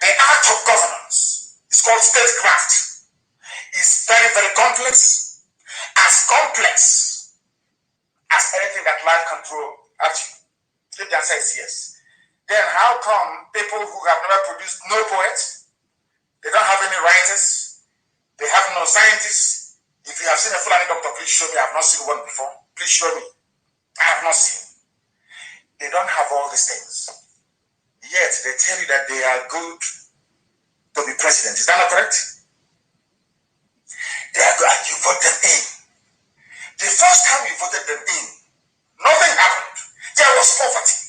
the act of governance is called statecraft is very, very complex? As complex as anything that life can throw at you? If the answer is yes, then how come people who have never produced no poets, they don't have any writers, they have no scientists? If you have seen a Fulani doctor, please show me. I have not seen one before. Please show me. I have not seen. They don't have all these things. Yet they tell you that they are good to be president. Is that not correct? They are good, and you vote them in. The first time you voted them in, nothing happened. There was poverty,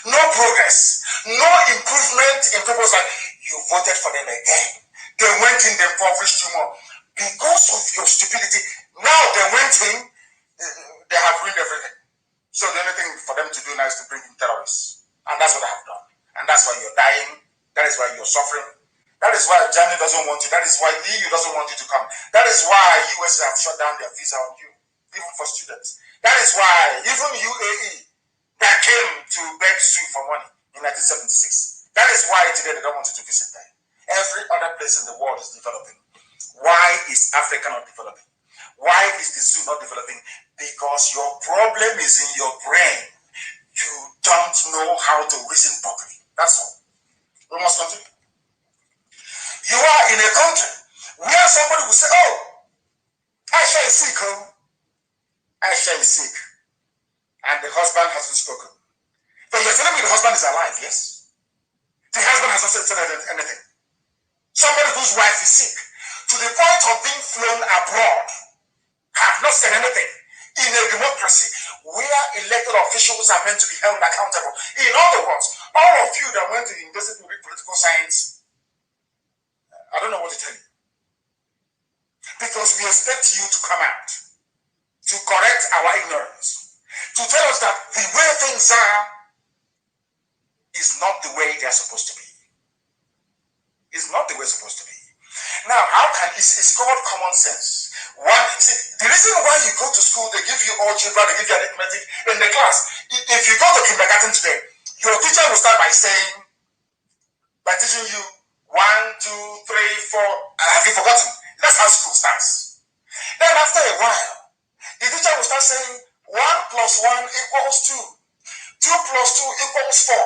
no progress, no improvement in people's life. You voted for them again. They went in, they impoverished you more. Because of your stupidity, now they went in, they have ruined everything. So the only thing for them to do now is to bring in terrorists. And that's what I have done. And that's why you're dying. That is why you're suffering. That is why Germany doesn't want you. That is why the EU doesn't want you to come. That is why US have shut down their visa on you, even for students. That is why even UAE that came to beg Sue for money in 1976. That is why today they don't want you to visit there. Every other place in the world is developing. Why is Africa not developing? Why is the zoo not developing? Because your problem is in your brain. You don't know how to reason properly. That's all. We must continue. You are in a country where somebody will say, oh, Aisha is sick, oh. Aisha is sick. And the husband hasn't spoken. But you're telling me the husband is alive, yes? The husband has not said anything. Somebody whose wife is sick, to the point of being flown abroad, have not said anything. In a democracy where elected officials are meant to be held accountable. In other words, all of you that went to university to read political science, I don't know what to tell you. Because we expect you to come out, to correct our ignorance, to tell us that the way things are is not the way they're supposed to be. It's not the way it's supposed to be. Now, how can it's called common sense? The reason why you go to school, they give you algebra, they give you arithmetic in the class. If you go to kindergarten today, your teacher will start by teaching you 1, 2, 3, 4. Have you forgotten? That's how school starts. Then after a while, the teacher will start saying 1 plus 1 equals 2. 2 plus 2 equals 4.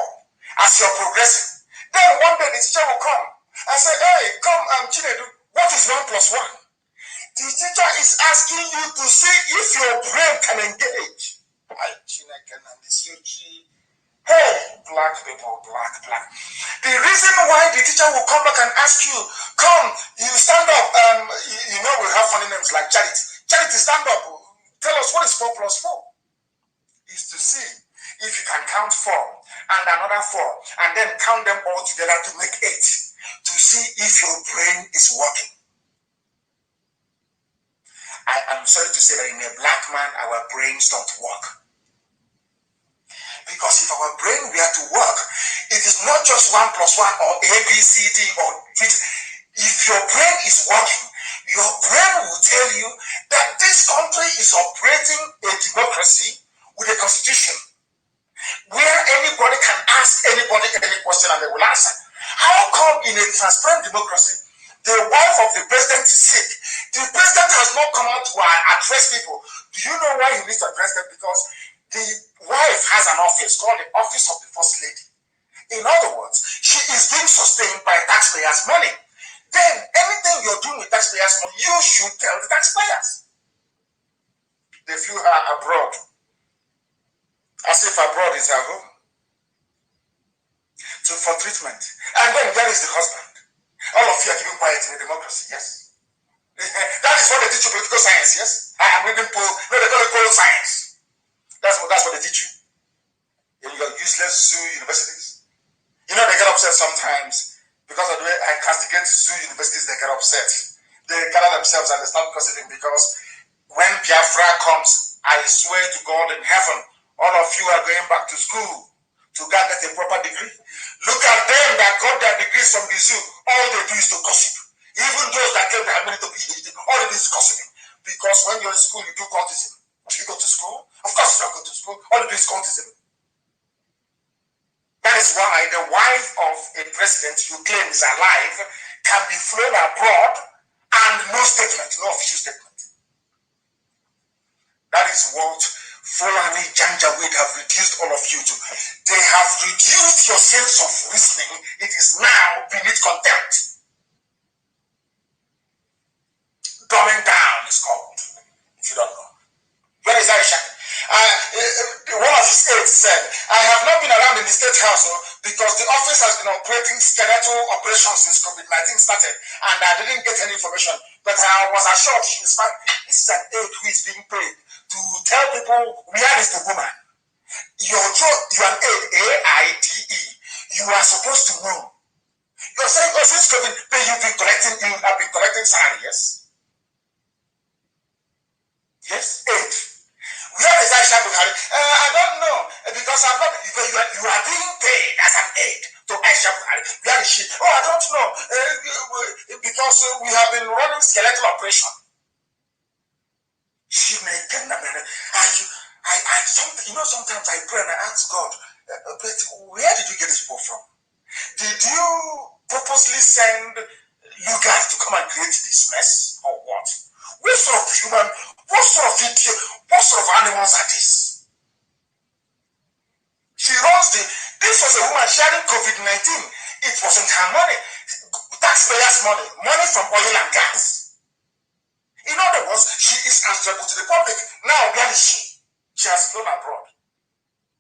As you're progressing. Then one day the teacher will come and say, hey, come, Chinedu, what is 1 plus 1? The teacher is asking you to see if your brain can engage. Hey, black people, black. The reason why the teacher will come back and ask you, come, you stand up, we have funny names like Charity. Charity, stand up. Tell us what is 4 plus 4. Is to see if you can count 4 and another 4 and then count them all together to make 8. to see if your brain is working. I am sorry to say that in a black man, our brains don't work. Because if our brain were to work, it is not just 1 plus 1 or A, B, C, D or D. If your brain is working, your brain will tell you that this country is operating a democracy with a constitution where anybody can ask anybody any question and they will answer. How come in a transparent democracy, the wife of the president is sick? The president has not come out to address people. Do you know why he needs to address them? Because the wife has an office called the Office of the First Lady. In other words, she is being sustained by taxpayers' money. Then anything you're doing with taxpayers' money, you should tell the taxpayers. They flew her abroad, as if abroad is her home, for treatment. And then there is the husband. All of you are keeping quiet in a democracy, yes? That is what they teach you, political science, yes? I am reading they call it political science. That's what they teach you in your useless zoo universities. You know, they get upset sometimes because of the way I castigate zoo universities. They get upset. They gather themselves and they start gossiping because when Biafra comes, I swear to God in heaven, all of you are going back to school to get a proper degree. Look at them that got their degrees from the zoo. All they do is to gossip. Even those that claim they have many to PhD, all they do is gossiping. Because when you're in school, you do cultism. Do you go to school? Of course you don't go to school. All you do is cultism. That is why the wife of a president you claim is alive can be flown abroad and no statement, no official statement. That is what Fulani Janjaweed have reduced all of you to. They have reduced your sense of reasoning. It is now beneath contempt. Dumbing down is called, if you don't know. Where is Aisha? One of his aides said, I have not been around in the State House because the office has been operating skeletal operations since COVID-19 started and I didn't get any information. But I was assured she is fine. This is an aide who is being paid to tell people where is the woman. You're an aide, A-I-D-E. You are supposed to know. You're saying, oh, since COVID, you have been collecting salary, yes? Yes, aide. Where is Aisha Buhari? I don't know, because I'm not, you are being paid as an aide to Aisha Buhari. Where is she? Oh, I don't know, because we have been running skeletal operation. She may get sometimes I pray and I ask God, but where did you get this people from? Did you purposely send you guys to come and create this mess, or what? What sort of animals are these? She runs this was a woman sharing COVID-19. It wasn't her money, taxpayers' money from oil and gas. In other words, she is answerable to the public. Now, where is she? She has flown abroad.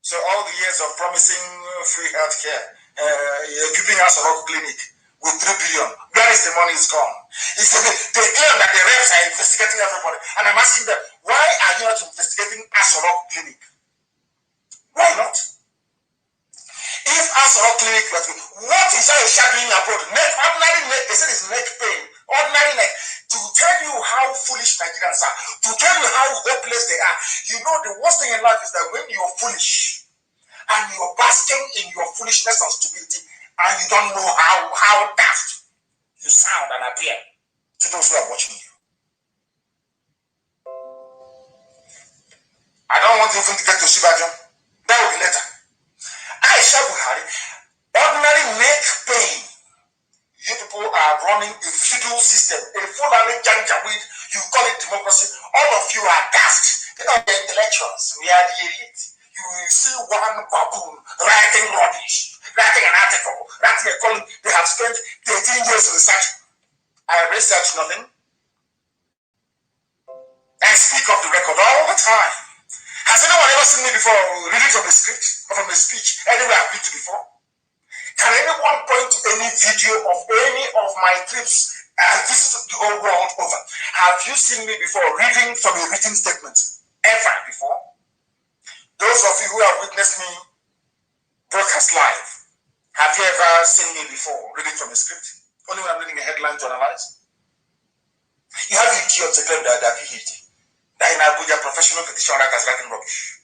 So all the years of promising free health care, keeping us a rock clinic with 3 billion, where is the money is gone? They claim that the reps are investigating everybody. And I'm asking them, why are you not investigating Asorok Clinic? Why not? If Asorok Clinic, what is Aisha doing abroad? Ordinary neck, they said it's neck pain. Ordinary neck. To tell you how foolish Nigerians are, to tell you how hopeless they are. You know, the worst thing in life is that when you're foolish and you're basking in your foolishness and stupidity and you don't know how daft you sound and appear to those who are watching you. I don't want even to get to Sibajan. That will be later. Aisha Buhari, ordinary neck pain. You people are running a feudal system, a Fulani Janjaweed, you call it democracy. All of you are daft. You know, the intellectuals, we are the elite. You will see one baboon writing rubbish, writing an article, writing a column. They have spent 13 years researching. I research nothing. I speak of the record all the time. Has anyone ever seen me before reading from the script or from the speech anywhere I've been to before? Can anyone point to any video of any of my trips I visited the whole world over? Have you seen me before reading from a written statement? Ever before? Those of you who have witnessed me broadcast live, have you ever seen me before reading from a script? Only when I'm reading a headline to analyze. You have idiots who claim that they're PhD. They're in Abuja, professional petition writers writing rubbish.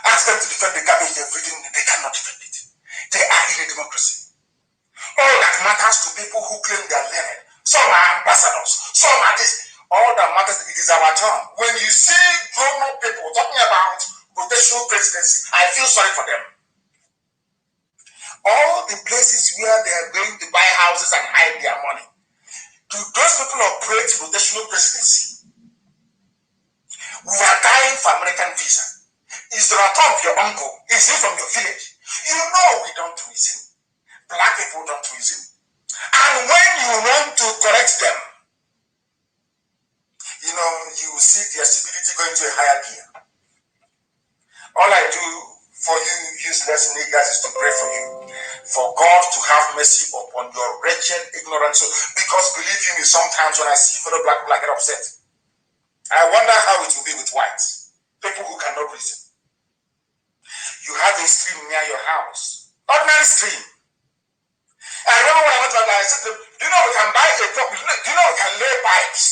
Ask them to defend the garbage they've written, they cannot defend it. They are in a democracy. All that matters to people who claim they are learned. Some are ambassadors, some are this. All that matters, it is our turn. When you see grown-up people talking about rotational presidency, I feel sorry for them. All the places where they are going to buy houses and hide their money, do those people operate rotational presidency? We are dying for American visa. Is Donald Trump your uncle? Is he from your village? You know we don't reason. Black people don't reason. And when you want to correct them, you know, you see their stupidity going to a higher gear. All I do for you useless niggas is to pray for you, for God to have mercy upon your wretched ignorance. Because believe you me, sometimes when I see fellow black people, I get upset. I wonder how it will be with whites, people who cannot reason. You have a stream near your house, ordinary stream. I remember when I went to Ghana, I said to them, do you know we can buy a pump? Do you know we can lay pipes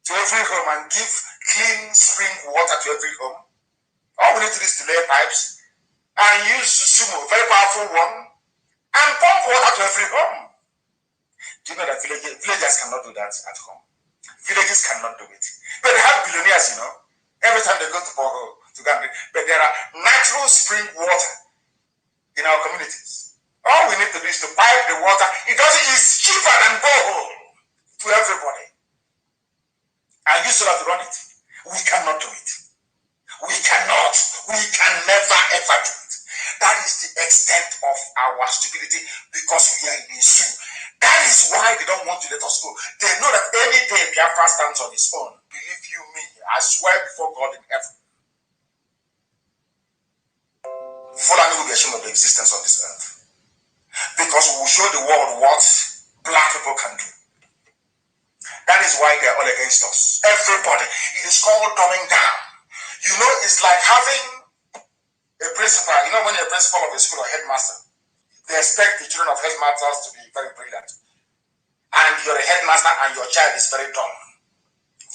to every home and give clean spring water to every home? All we need to do is to lay pipes and use sumo, very powerful one, and pump water to every home. Do you know that villagers cannot do that at home? Villages cannot do it. But they have billionaires, you know. Every time they go to borehole to Gambia, but there are natural spring water in our communities. All we need to do is to pipe the water. It's cheaper than borehole to everybody. And you still have to run it. We cannot do it. We cannot. We can never ever do it. That is the extent of our stupidity because we are in a zoo. That is why they don't want to let us go. They know that any day Biafra stands on its own. Believe you me, I swear before God in heaven, Fulani will be ashamed of the existence of this earth. Because we will show the world what black people can do. That is why they are all against us. Everybody. It is called dumbing down. You know, it's like having a principal. You know, when you're a principal of a school or headmaster, they expect the children of headmasters to be very brilliant. And you're a headmaster and your child is very dumb.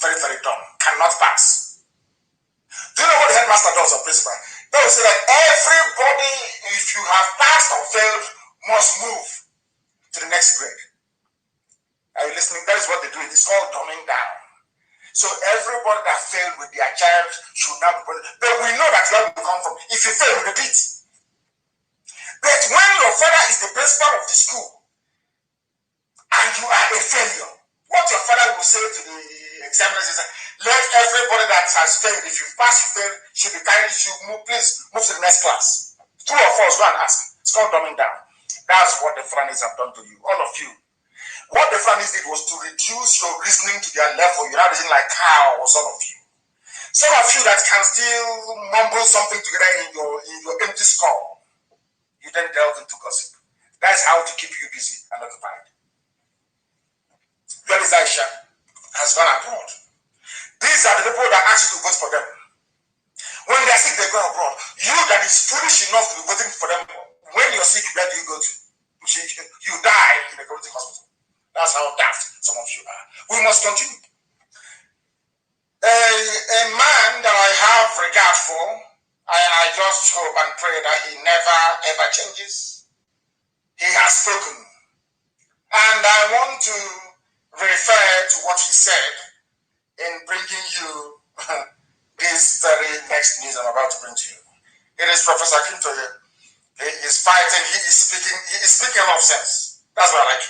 Very, very dumb. Cannot pass. Do you know what the headmaster does or principal? They will say that everybody, if you have passed or failed, must move to the next grade. Are you listening? That is what they do. It's called dumbing down. So everybody that failed with their child should now be put. But we know that where we come from. If you fail, repeat. But when your father is the principal of the school and you are a failure, what your father will say to the examiners is, let everybody that has failed, if you pass, you fail, should be carried, please move to the next class. 2 or 4, go and ask. It's called dumbing down. That's what the Fulanis have done to you, all of you. What the Fulanis did was to reduce your reasoning to their level. You're not reasoning like cows, all of you. Some of you that can still mumble something together in your empty skull, you then delve into gossip. That's how to keep you busy and occupied. Where is Aisha? Has gone abroad. These are the people that ask you to vote for them. When they are sick, they go abroad. You that is foolish enough to be voting for them, when you're sick, where do you go to? You die in a community hospital. That's how daft some of you are. We must continue. A man that I have regard for, I just hope and pray that he never ever changes. He has spoken. And I want to refer to what he said in bringing you this very next news I'm about to bring to you. It is Professor Akintoye. He is fighting, he is speaking a lot of sense. That's what I like.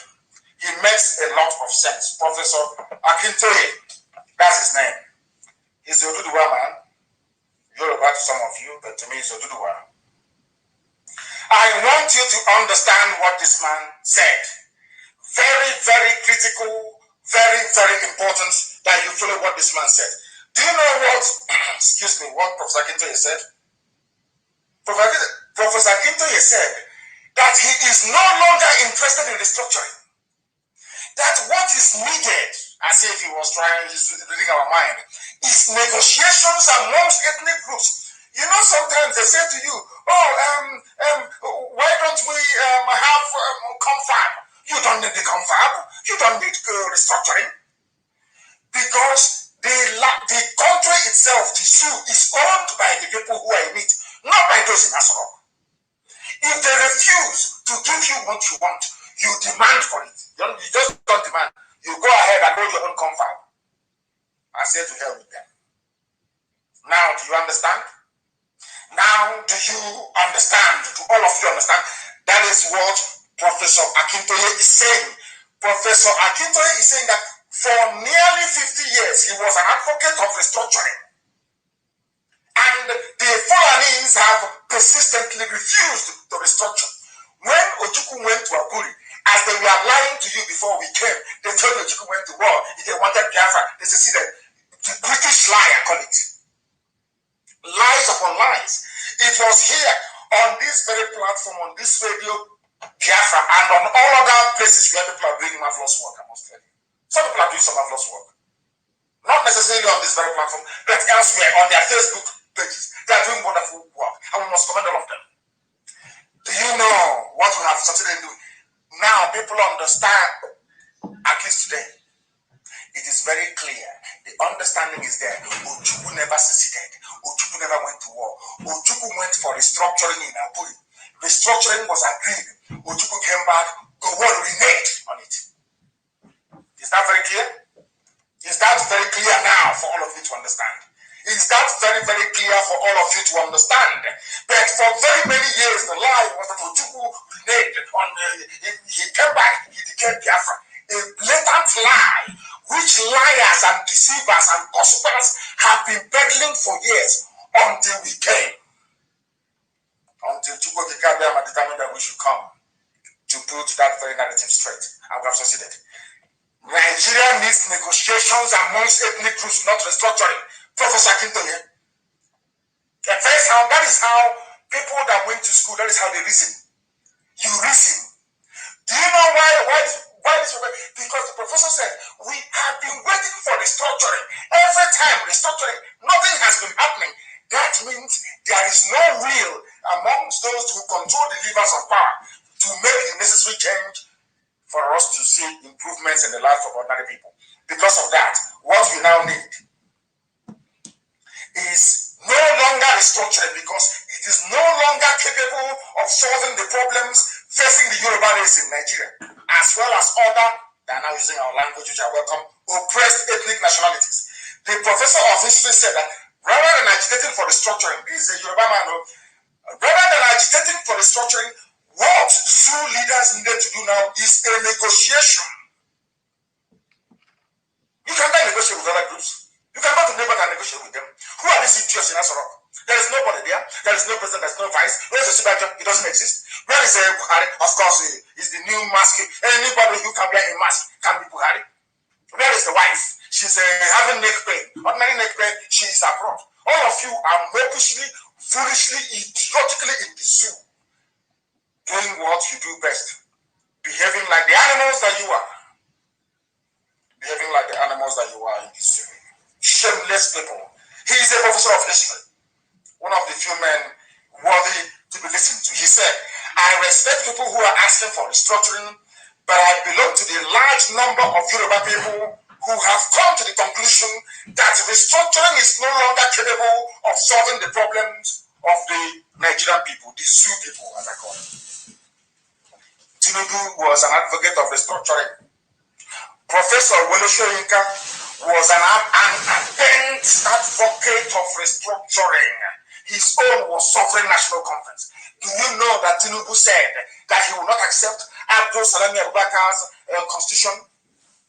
He makes a lot of sense. Professor Akintoye, that's his name. He's a Oduduwa man. Yoruba to some of you, but to me he's Oduduwa. I want you to understand what this man said. Very, very critical, very, very important that you follow what this man said. Do you know what, excuse me, what Professor Akintoye said? Professor Akintoye said that he is no longer interested in restructuring. That what is needed, as if he was reading our mind, is negotiations amongst ethnic groups. You know, sometimes they say to you, why don't we have confab? You don't need the confab. You don't need restructuring. Because the country itself, the zoo, is owned by the people who are in it, not by those in Asoro. If they refuse to give you what you want, you demand for it. You just don't demand. You go ahead and hold your own confab. I say to hell with them. Now, do you understand? Now, do you understand? Do all of you understand? That is what Professor Akintoye is saying. Professor Akintoye is saying that for nearly 50 years, he was an advocate of restructuring. And the Fulanese have persistently refused to restructure. When Ojukwu went to Akuri, as they were lying to you before we came, they told Ojukwu went to war, if they wanted Biafra, they seceded. The British lie, I call it. Lies upon lies. It was here, on this very platform, on this radio, Biafra, and on all other places where people are doing marvelous work, I must tell you. Some people are doing some marvelous work. Not necessarily on this very platform, but elsewhere, on their Facebook pages. They are doing wonderful work, and we must commend all of them. Do you know what we have started doing? Now, people understand, at least today. It is very clear. The understanding is there. Ojukwu never seceded. Ojukwu never went to war. Ojukwu went for restructuring in Apuri. Restructuring was agreed. Ojukwu came back. Gowon reneged on it. Is that very clear? Is that very clear now for all of you to understand? Is that very, very clear for all of you to understand? But for very many years, the lie was that Ojukwu reneged on he came back, he declared Biafra. A blatant lie, which liars and deceivers and gossipers have been peddling for years until we came. Until Chukwu Kikabiyama determined that we should come to put that very narrative straight. And we have succeeded. Nigeria needs negotiations amongst ethnic groups, not restructuring. Professor Akintoye. That is how people that went to school, that is how they reason. You reason. Do you know why this? Because the professor said, we have been waiting for restructuring. Every time restructuring, nothing has been happening. That means there is no will amongst those who control the levers of power to make the necessary change for us to see improvements in the life of ordinary people. Because of that, what we now need is no longer restructuring, because it is no longer capable of solving the problems facing the Yoruba race in Nigeria, as well as other, they are now using our language, which I welcome, oppressed ethnic nationalities. The professor of history said that rather than agitating for restructuring, this is a Yoruba man, rather than agitating for restructuring, what Zoo leaders needed to do now is a negotiation. You cannot negotiate with other groups. You can go to neighbors and negotiate with them. Who are these idiots in Asoro? There is nobody there. There is no president. There is no vice. Where is the Sibajo? It doesn't exist. Where is Buhari? Of course, is the new mask. Anybody who can wear a mask can be Buhari. Where is the wife? She's having neck pain. Ordinary neck pain. She is abroad. All of you are mopishly, foolishly, idiotically in the zoo, doing what you do best, behaving like the animals that you are. Behaving like the animals that you are in the zoo. Shameless people. He is a professor of history, one of the few men worthy to be listened to. He said, I respect people who are asking for restructuring, but I belong to the large number of Yoruba people who have come to the conclusion that restructuring is no longer capable of solving the problems of the Nigerian people, the Zoo people, as I call them. Tinubu was an advocate of restructuring. Professor Woloshoyinka was an ardent advocate of restructuring. His own was Sovereign National Conference. Do you know that Tinubu said that he would not accept Abdul Salami Abubakar's constitution,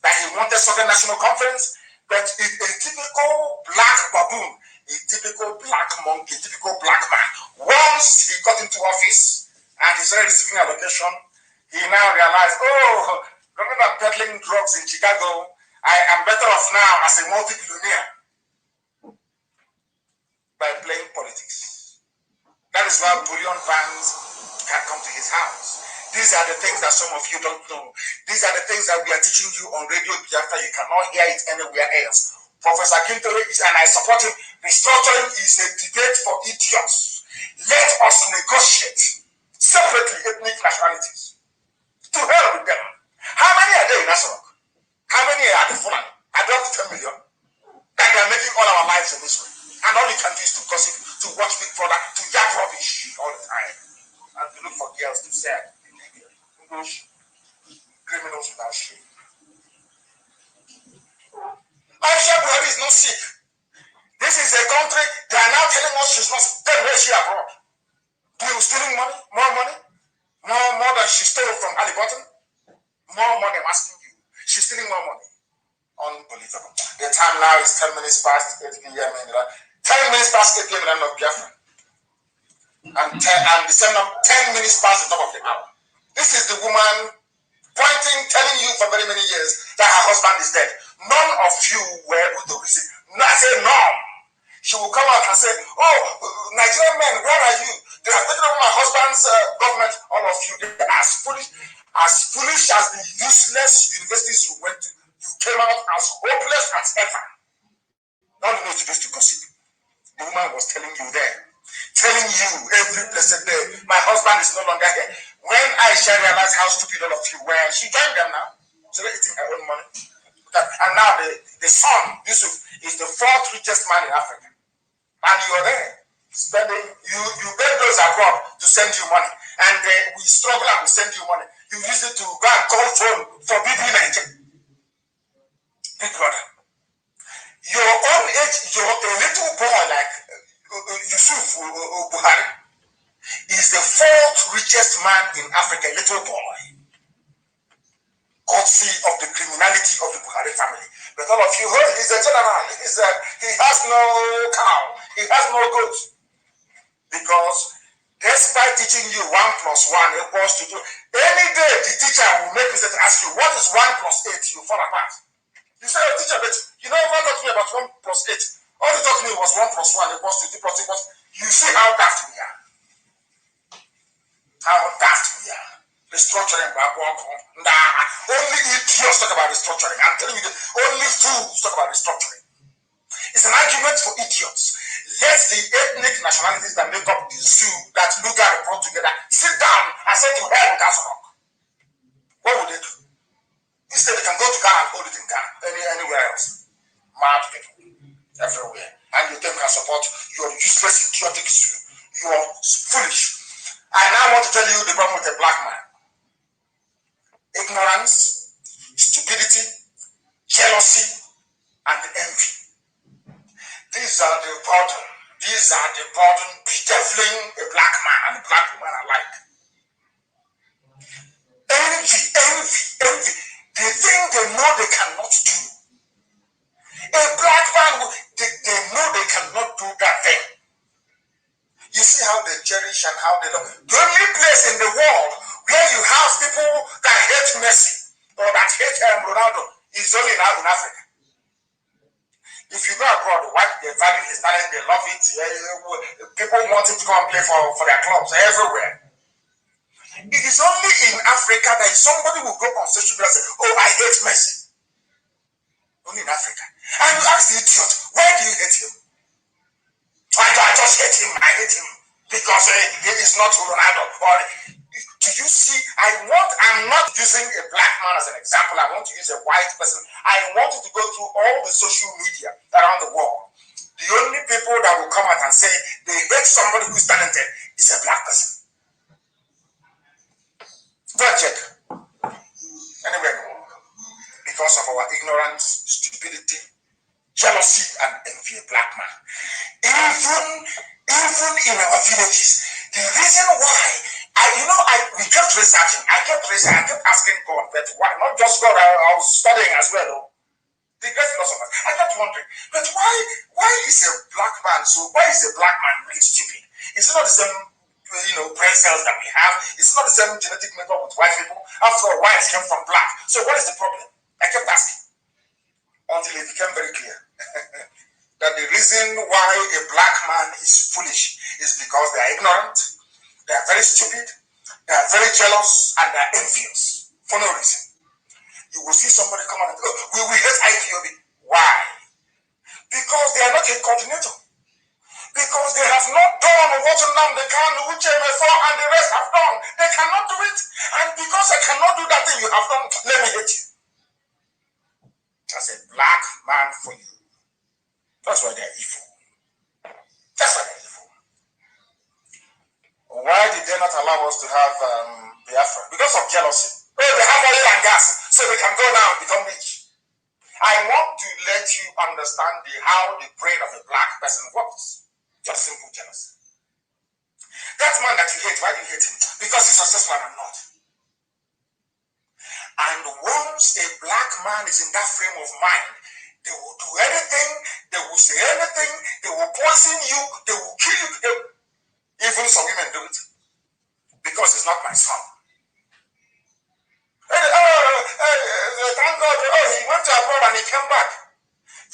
that he wanted Sovereign National Conference, but a typical black baboon, a typical black monkey, a typical black man, once he got into office and he started receiving allocation, he now realized, oh, rather than peddling drugs in Chicago, I am better off now as a multi-billionaire by playing politics. That is why bullion vans can come to his house. These are the things that some of you don't know. These are the things that we are teaching you on Radio Biafra. You cannot hear it anywhere else. Professor Akintoye is, and I support him, restructuring is a debate for idiots. Let us negotiate separately ethnic nationalities. To hell with them. How many are there in Nasrok? How many are the Fulani? Are there up to 10 million? That they are making all our lives in this way. And all you can do is to gossip, to watch Big Brother, to yap rubbish all the time. And to look for girls to say, English criminals without shame. Aisha Buhari is not sick. This is a country, they are now telling us she's not dead where she abroad. Stealing money, more than she stole from Halliburton. More money, I'm asking you. She's stealing more money. Unbelievable. The time now is 10 minutes past 8 p.m. 10 minutes past 8 p.m. of Biafra. And the same 10 minutes past the top of the hour. This is the woman pointing, telling you for very many years that her husband is dead. None of you were able to receive. No, I say none. She will come out and say, oh, Nigerian men, where are you? They have taken over my husband's government. All of you, they are as foolish as the useless universities you went to. You came out as hopeless as ever. Now you know to just to gossip. The woman was telling you there, telling you every blessed day, my husband is no longer here. When Aisha realized how stupid all of you were, she joined them now. So they're eating her own money. And now the son, Yusuf, is the fourth richest man in Africa. And you're there spending, you beg those abroad to send you money. And we struggle and we send you money. You use it to go and call phone for BB Nigeria. Big brother. Your own age, you're a little boy like Yusuf Buhari is the fourth richest man in Africa, little boy. Courtesy of the criminality of the Buhari family. But all of you heard, he's a general. He has no cow. He has no goat. Because despite teaching you 1 + 1 equals to 2, any day the teacher will make mistake to ask you, what is 1 + 8? You fall apart. You say, oh, teacher, but you know what taught me about 1 + 8? All you taught me was 1 + 1 equals to 2 + 2 equals. You see how daft we are. How daft we are. Restructuring, only idiots talk about restructuring. I'm telling you, only fools talk about restructuring. It's an argument for idiots. Let the ethnic nationalities that make up the zoo that Luga brought together sit down and say to hell with Asrock. What would they do? Instead, they can go to Ghana and hold it in Ghana, anywhere else. Mad people everywhere. And you then can support your useless, idiotic zoo. You are foolish. I now want to tell you the problem with a black man. Ignorance, stupidity, jealousy, and envy. These are the burden bedeviling a black man and a black woman alike. Envy. The thing they know they cannot do. A black man, they know they cannot do that thing. You see how they cherish and how they love. The only place in the world where you have people that hate Messi or that hate Ronaldo is only now in Africa. If you go abroad, they value his talent, they love it. People want him to come and play for their clubs everywhere. It is only in Africa that somebody will go on social media and say, oh, I hate Messi. Only in Africa. And you ask the idiot, why do you hate him? I just hate him. I hate him because he is not Ronaldo. Or do you see? I'm not using a black man as an example. I want to use a white person. I want you to go through all the social media around the world. The only people that will come out and say they hate somebody who is talented is a black person. Go and check. Anywhere in the world. Because of our ignorance, stupidity, jealousy, and envy, a black man. Even in our villages, the reason why, we kept researching, I kept asking God, but why, not just God, I was studying as well, the great philosophers. I kept wondering, but why is a black man really stupid? Is it not the same, brain cells that we have? It's not the same genetic makeup with white people. After all, whites came from black. So what is the problem? I kept asking until it became very clear that the reason why a black man is foolish is because they are ignorant, they are very stupid, they are very jealous, and they are envious for no reason. You will see somebody come out and go, we hate IPOB. Why? Because they are not a coordinator. Because they have not done what Nnamdi Kanu, Uchemefo, and the rest have done. They cannot do it. And because I cannot do that thing you have done, let me hate you. As a black man for you. That's why they're evil. That's why they're evil. Why did they not allow us to have Biafra? Because of jealousy. Oh, they have oil and gas, so they can go now and become rich. I want to let you understand how the brain of a black person works. Just simple jealousy. That man that you hate, why do you hate him? Because he's successful and I'm not. And once a black man is in that frame of mind, they will do anything, they will say anything, they will poison you, they will kill you. Even some women do it. Because it's not my son. Thank God, he went to abroad and he came back.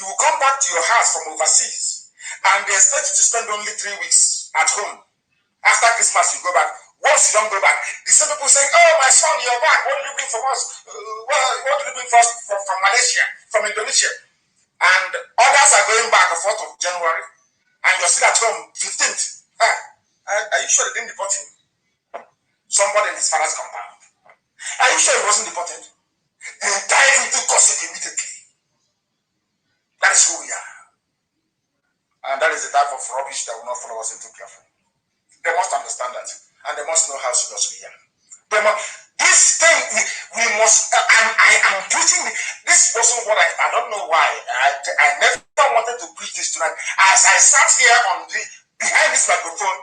You will come back to your house from overseas and they expect you to spend only 3 weeks at home. After Christmas, you go back. Once you don't go back, the same people saying, oh, my son, you're back. What did you bring from us? What did you bring for us from Malaysia, from Indonesia? And others are going back on 4th of January and you're still at home 15th. Are you sure they didn't deport him? Somebody in his father's compound. Are you sure he wasn't deported? They dive into gossip immediately. That is who we are. And that is the type of rubbish that will not follow us into Biafra. They must understand that. And they must know how serious we are. This thing, we must, I am preaching, this wasn't what I don't know why. I never wanted to preach this tonight. As I sat here behind this microphone,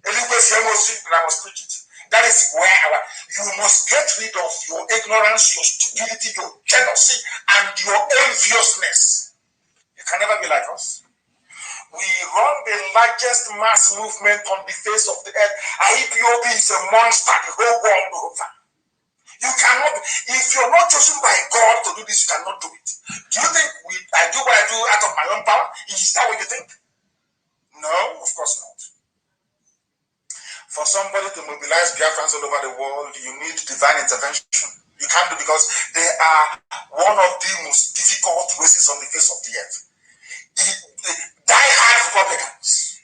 and I must preach it. That is where you must get rid of your ignorance, your stupidity, your jealousy, and your enviousness. You can never be like us. We run the largest mass movement on the face of the earth. IPOB is a monster the whole world over. You cannot, if you're not chosen by God to do this, you cannot do it. Do you think I do what I do out of my own power? Is that what you think? No, of course not. For somebody to mobilize Biafrans all over the world, you need divine intervention. You can't do because they are one of the most difficult races on the face of the earth. Die-hard Republicans.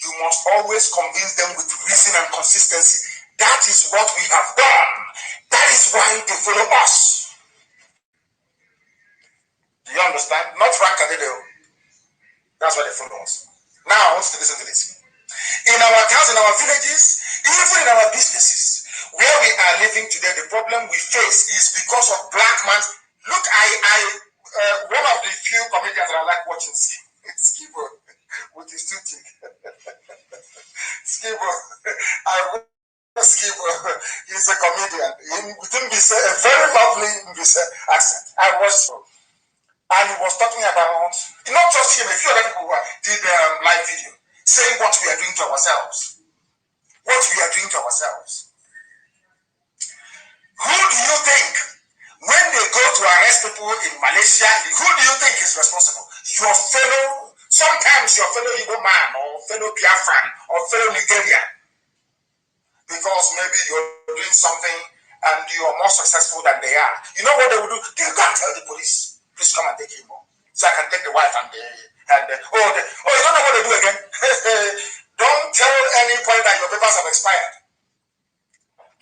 You must always convince them with reason and consistency. That is what we have done. That is why they follow us. Do you understand? Not Frank Adedeo. That's why they follow us. Now I want you to listen to this. In our towns, in our villages, even in our businesses, where we are living today, the problem we face is because of black man. Look, one of the few comedians that I like watching, Skibo, with his two teeth. Skibo, I watch Skibo. He's a comedian. With him, a very lovely accent. I watched him. And he was talking about, not just him, a few other people who did live video, saying what we are doing to ourselves. What we are doing to ourselves. Who do you think, when they go to arrest people in Malaysia, who do you think is responsible? Your fellow, sometimes your fellow Igbo man, or fellow Biafran, or fellow Nigerian. Because maybe you're doing something and you're more successful than they are. You know what they will do? They go and tell the police, please come and take him home. So I can take the wife and you don't know what they do again? Don't tell anybody that your papers have expired.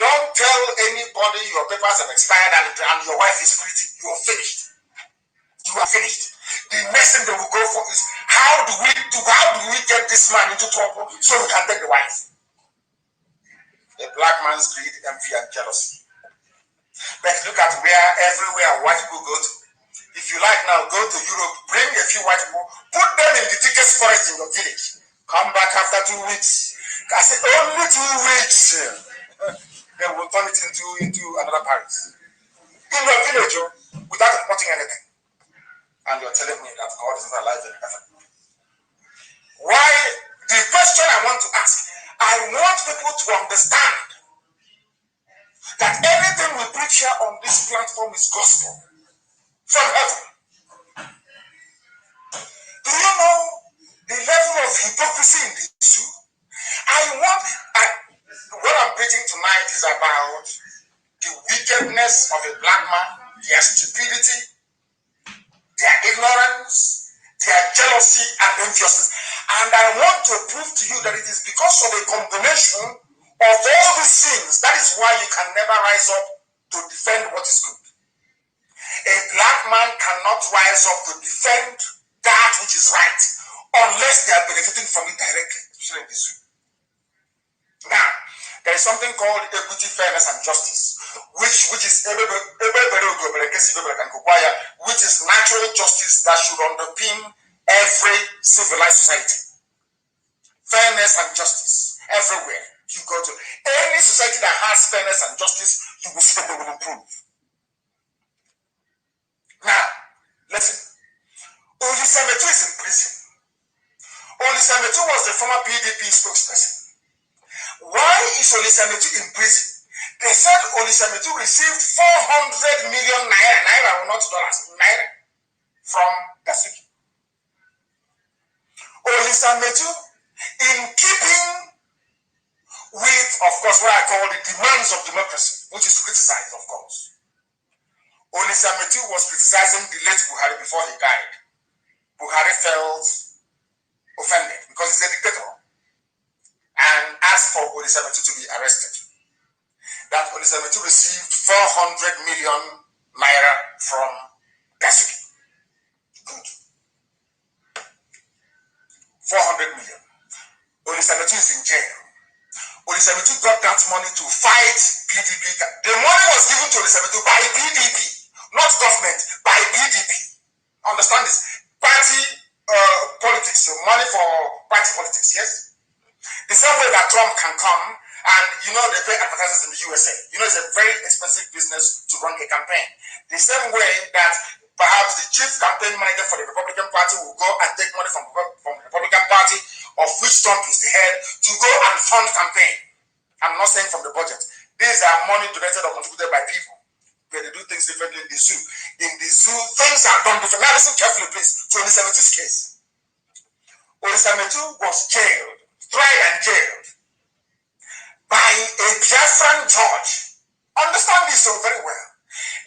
Don't tell anybody your papers have expired and your wife is pretty. You are finished. You are finished. The next thing they will go for is how do we get this man into trouble so we can take the wife? A black man's greed, envy, and jealousy. But look at everywhere white people go to. If you like now, go to Europe, bring a few white people, put them in the thickest forest in your village. Come back after 2 weeks. I said, only 2 weeks. They will turn it into another Paris. In your village, without importing anything. And you're telling me that God is not alive in heaven. Why? The question I want to ask, I want people to understand that everything we preach here on this platform is gospel from heaven. Do you know the level of hypocrisy in this issue? What I'm preaching tonight is about the wickedness of a black man, their stupidity, their ignorance, their jealousy and enviousness. I And I want to prove to you that it is because of a combination of all these things. That is why you can never rise up to defend what is good. A black man cannot rise up to defend that which is right unless they are benefiting from it directly, especially in the zoo. Now, there is something called equity, fairness, and justice, which is which is natural justice that should underpin every civilized society. Fairness and justice everywhere you go to. Any society that has fairness and justice, you will see that they will improve. Now, listen. Olisametu is in prison. Olisametu was the former PDP spokesperson. Why is Olisametu in prison? They said Olisametu received 400 million naira, not dollars, naira, from Dasuki. Olisametu, in keeping with, of course, what I call the demands of democracy, which is criticized, of course. Olisametu was criticizing the late Buhari before he died. Buhari felt offended because he's a dictator and asked for Olisametu to be arrested. That Olisametu received 400 million naira from Dasuki. Good. 400 million. Olisametu is in jail. Olisametu got that money to fight PDP. The money was given to Olisametu by PDP, not government, by PDP. Understand this? Party politics, money for party politics, yes? The same way that Trump can come and, they pay advertisers in the USA. It's a very expensive business to run a campaign. The same way that perhaps the chief campaign manager for the Republican Party will go and take money from the Republican Party, of which Trump is the head, to go and fund campaign. I'm not saying from the budget. These are money donated or contributed by people. But they do things differently in the zoo. In the zoo, things are done differently. Now listen carefully, please, to Olisametu's case. Olisametu was jailed, tried and jailed by a Biafran judge. Understand this so very well.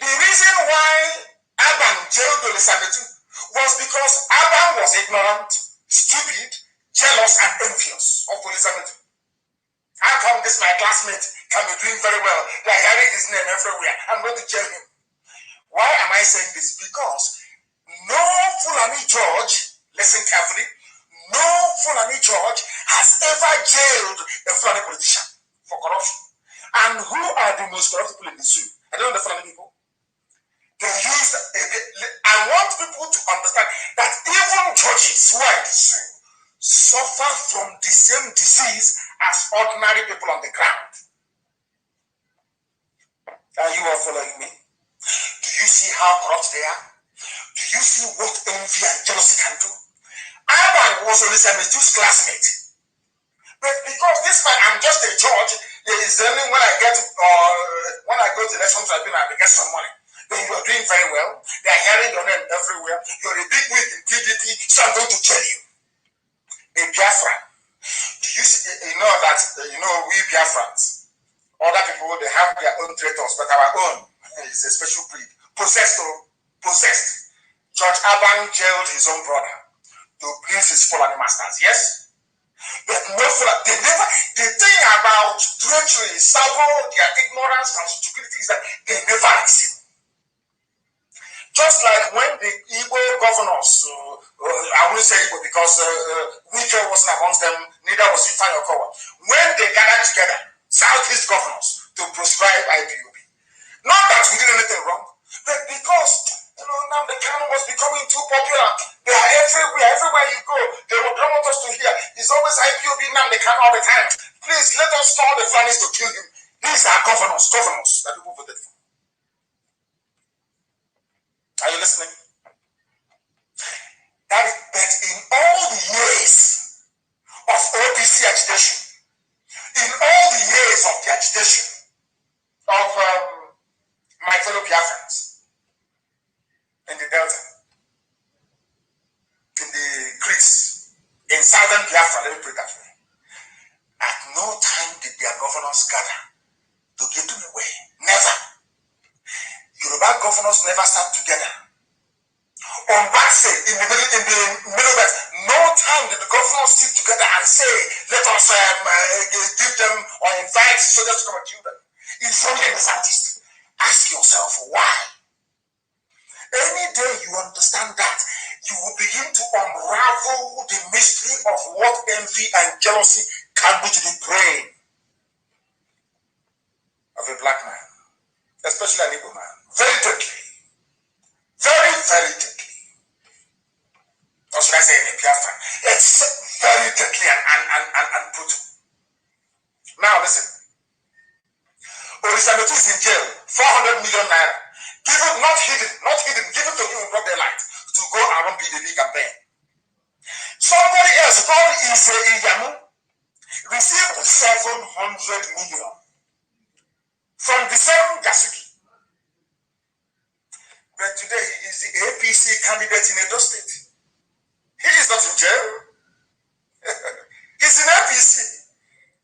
The reason why Aban jailed Olisametu was because Aban was ignorant, stupid, jealous, and envious of Olisametu. How come this my classmate can be doing very well? They are hearing his name everywhere. I'm going to jail him. Why am I saying this? Because no Fulani judge, listen carefully, no Fulani judge has ever jailed a Fulani politician for corruption. And who are the most corrupt people in the zoo? I don't know the Fulani people. I want people to understand that even judges who are in the zoo suffer from the same disease as ordinary people on the ground. Are you all following me? Do you see how corrupt they are? Do you see what envy and jealousy can do? Aban was Olisametu's classmate. But because this man, I'm just a judge, it is only when I go to the election tribunal, I get some money. Then you are doing very well. They are hearing your name everywhere. You're a big wig in PDP, so I'm going to tell you. A Biafra. Do you see, that, we Biafrans, other people, they have their own traitors, but our own is a special breed. Possessed. Judge Aban jailed his own brother to please his Fulani masters, yes? But no Fulani, the thing about treachery, sabo, their ignorance and stupidity is that they never listen. Just like when the Igbo governors, I won't say Igbo because Wike wasn't amongst them, neither was Ifeanyi Okowa. When they gathered together, Southeast governors, to prescribe IPOB. Not that we did anything wrong, but because Nnamdi Kanu was becoming too popular. They are everywhere you go. They will promote us to hear. It's always IPOB Nnamdi Kanu all the time. Please let us tell the Fulanis to kill him. These are governors that people voted for. Are you listening? But in all the years of OPC agitation, in all the years of the agitation of my fellow Biafrans in the Delta, in the Creeks, in southern Biafra, let me put it that way, at no time did their governors gather to give them away. Never. Yoruba governors never sat together. On Batsy, in the middle belt, No time did the governors sit together and say, let us give them or invite soldiers to come and kill them. It's only the scientists. Ask yourself why. Any day you understand that, you will begin to unravel the mystery of what envy and jealousy can do to the brain of a black man, especially an Igbo man. Very deadly. Very, very deadly. Or should I say in a Biafra? It's very deadly and brutal. Now listen. Orisametu is in jail, 400 million naira. Given, not hidden, given to him in broad daylight to go and run PDP campaign. Somebody else called Ise Iyamu received 700 million from the same Gasugi. But today he is the APC candidate in Edo State. He is not in jail. He's in APC.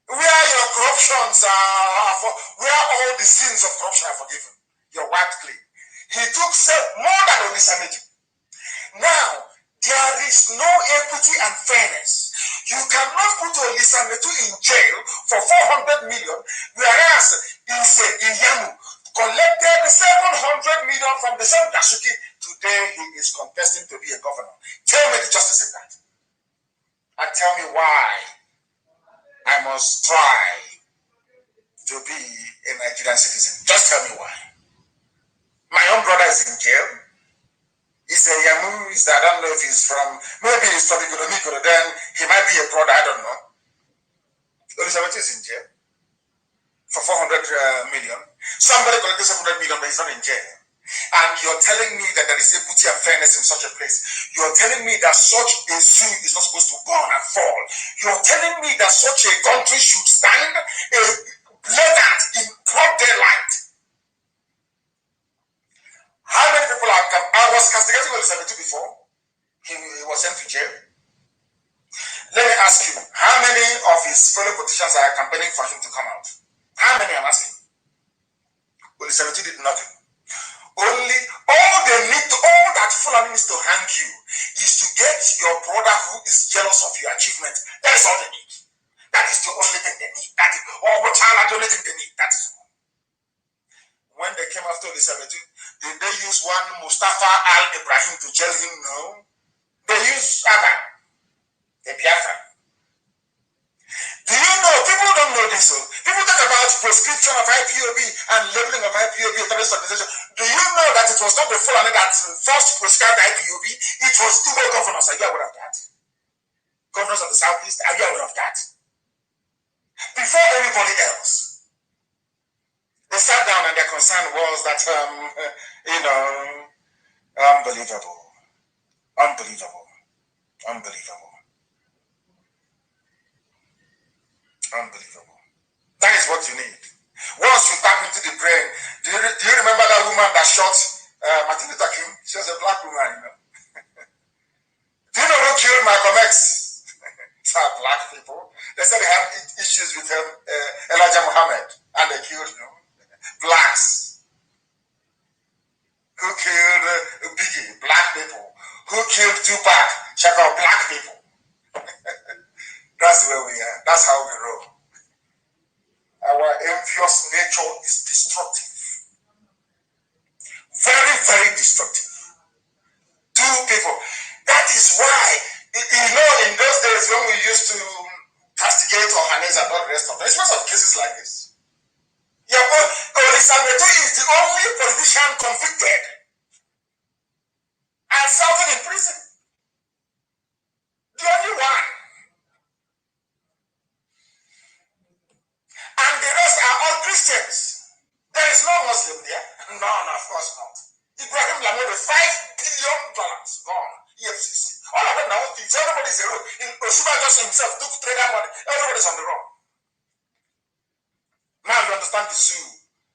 Where your corruptions are, where all the sins of corruption are forgiven. You're wiped clean. He took more than Olisameji. Now, there is no equity and fairness. You cannot put Olisameji in jail for 400 million, whereas Iyamu collected 700 million from the same Dasuki. Today, he is contesting to be a governor. Tell me the justice in that. And tell me why I must try to be a Nigerian citizen. Just tell me why. My own brother is in jail. He's a Yamu. I don't know if he's from, maybe he's from Igoromiko, then he might be a brother, I don't know. Elizabeth is in jail for 400 million. Somebody collected 700 million, but he's not in jail. And you're telling me that there is equity and fairness in such a place. You're telling me that such a zoo is not supposed to burn and fall. You're telling me that such a country should stand a blatant in broad daylight. How many people I was castigating Olisametu before he was sent to jail? Let me ask you, how many of his fellow politicians are campaigning for him to come out? How many I'm asking? Olisametu did nothing. Only all that Fulani needs to hang you is to get your brother who is jealous of your achievement. That is all they need. That is the only thing they need. That is the only thing they need. That is all. When they came after Olisametu, did they use one Mustafa Al-Ibrahim to jail him? No. They used Adam, a Biafra. Do you know, people don't know this. People talk about prescription of IPOB and labeling of IPOB and terrorist organization. Do you know that it was not the Fulani that first prescribed IPOB? It was Igbo governors. Are you aware of that? Governors of the Southeast, are you aware of that? Before anybody else, they sat down and their concern was that, unbelievable. Unbelievable. Unbelievable. Unbelievable. That is what you need. Once you tap into the brain, do you remember that woman that shot Martin Luther King? She was a black woman, you know. Do you know who killed Malcolm X? It's our black people. They said they had issues with Elijah Muhammad, and they killed him. Blacks. Who killed Biggie? Black people. Who killed Tupac? Shakur? Black people. That's where we are. That's how we roll. Our envious nature is destructive. Very, very destructive. Two people. That is why, in those days when we used to castigate or harness and all the rest of them, especially of cases like this. Olisametu is the only politician convicted and serving in prison. The only one. And the rest are all Christians. There is no Muslim there. No, of course not. Ibrahim Lamode, $5 billion gone. EFCC. All of them now, everybody's a road. Oshuma just himself took trader money. Everybody's on the road. Now you understand the zoo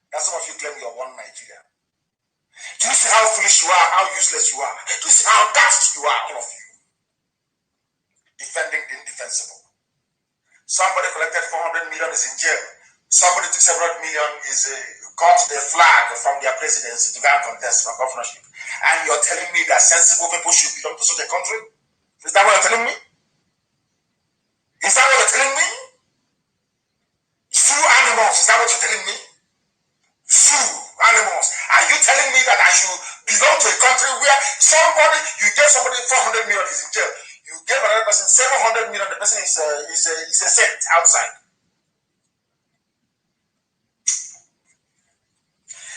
that some of you claim you're one Nigeria. Do you see how foolish you are, how useless you are? Do you see how daft you are, all of you? Defending the indefensible. Somebody collected 400 million is in jail. Somebody took several million got the flag from their presidency to go and contest for governorship. And you're telling me that sensible people should belong to such a country? Is that what you're telling me? Is that what you're telling me? Sue animals, is that what you're telling me? Sue animals. Are you telling me that I should belong to a country where you gave somebody 400 million, is in jail. You gave another person 700 million, the person is a saint outside.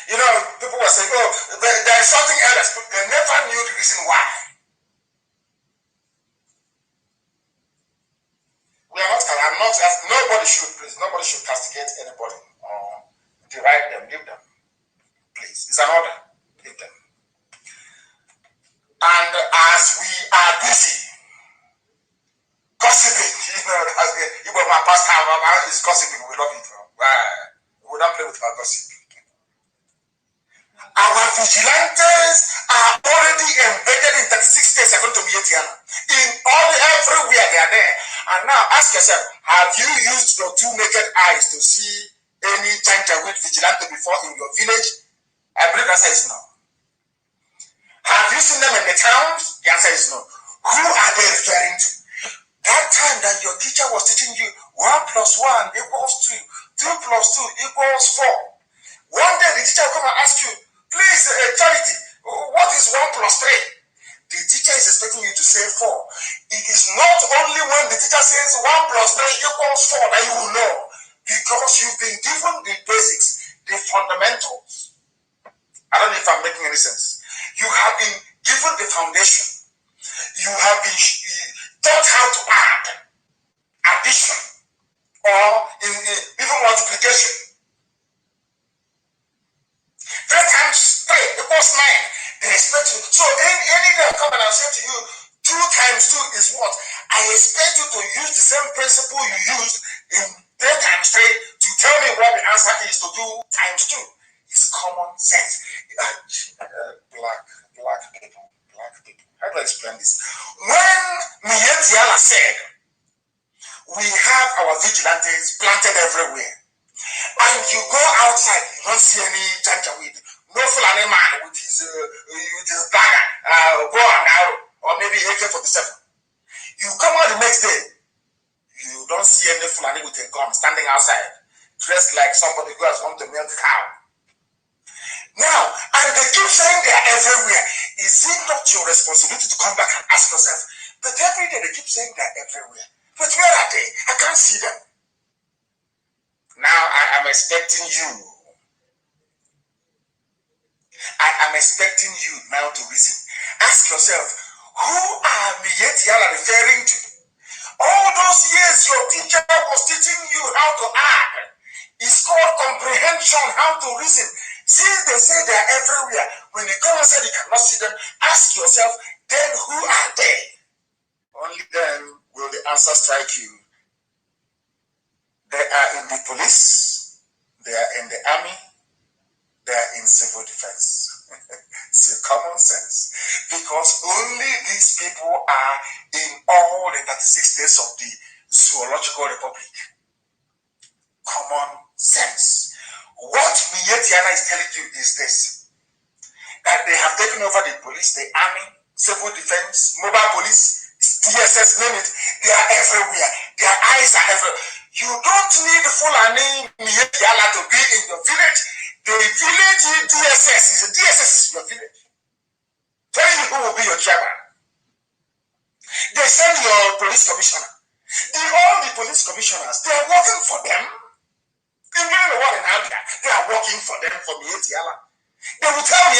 You know, people were saying, oh, there is something else, but they never knew the reason why. Nobody should castigate anybody or deride them, leave them. Please, it's an order, leave them. And as we are busy gossiping, my pastor is gossiping, we love it. We don't play with our gossip. Our vigilantes are already embedded in 36 states according to Mietiana. Everywhere they are there. And now ask yourself, have you used your two naked eyes to see any Janjaweed vigilante before in your village? I believe the answer is no. Have you seen them in the towns? The answer is no. Who are they referring to? That time that your teacher was teaching you 1 plus 1 equals 2, 2 plus 2 equals 4. One day the teacher will come and ask you, please, Charity, what is 1 plus 3? The teacher is expecting you to say 4. It is not only when the teacher says 1 plus 3 equals 4 that you will know, because you've been given the basics, the fundamentals. I don't know if I'm making any sense. You have been given the foundation. You have been taught how to add, addition, or even multiplication. 3 times 3 equals 9. They expect you. So any day I come and I'll say to you, 2 times 2 is what? I expect you to use the same principle you used in 3 times 3 to tell me what the answer is to do times 2. It's common sense. Black people. How do I explain this? When Mietiala said, we have our vigilantes planted everywhere, and you go outside, you don't see any Janjaweed, no Fulani man with his dagger, bow and arrow, or maybe AK-47. You come out the next day, you don't see any Fulani with a gun standing outside, dressed like somebody who has come to milk cow. Now, and they keep saying they are everywhere. Is it not your responsibility to come back and ask yourself, but every day they keep saying they are everywhere. But where are they? I can't see them. Now I am expecting you. Now to reason. Ask yourself, who are Mietiala referring to? All those years your teacher was teaching you how to add. It's called comprehension, how to reason. Since they say they are everywhere, when you come and say you cannot see them, ask yourself, then who are they? Only then will the answer strike you. They are in the police, they are in the army, they are in civil defense. It's common sense. Because only these people are in all the 36 states of the Zoological Republic. Common sense. What Mietiana is telling you is this: that they have taken over the police, the army, civil defense, mobile police, DSS, name it. They are everywhere. Their eyes are everywhere. You don't need Fulani Mietiala to be in your village. The village DSS is your village. Tell you who will be your chairman. They send your police commissioner. All the police commissioners, they are working for them. Including the one in Nnamdi, they are working for them for Mietiala. They will tell me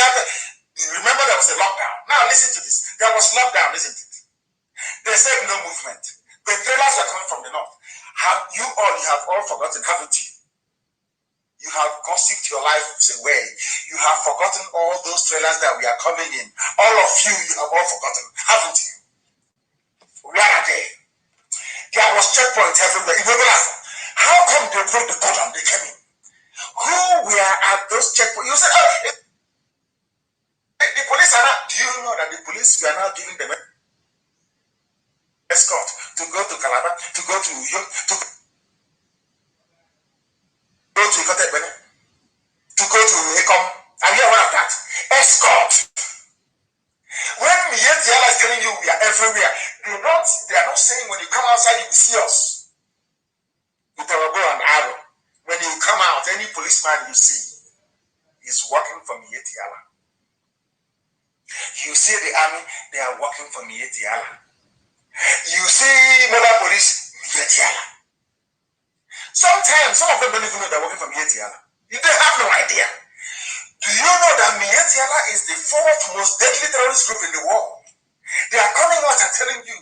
remember there was a lockdown. Now listen to this. There was lockdown, isn't it? They said no movement. The trailers are coming from the north. You have all forgotten, haven't you? You have gossiped your lives away. You have forgotten all those trailers that we are coming in. All of you have all forgotten, haven't you? Where are they? There was checkpoints everywhere. How come they broke the code and they came in? Who were at those checkpoints? You said, the police are now. Do you know that the police were now giving them escort to go to Calabar, to go to New York, to go to Ikotebene, to go to Ekom? Are you aware of that? Escort. When Mietiala is telling you we are everywhere, They are not saying when you come outside you will see us with our bow and arrow. When you come out, any policeman you see is working from Yetiala. You see the army, they are working from Yetiala. You see mobile police, Yetiala. Sometimes some of them don't even know they're working from Yetiala. They have no idea. Do you know that Yetiala is the fourth most deadly terrorist group in the world? They are coming out and telling you,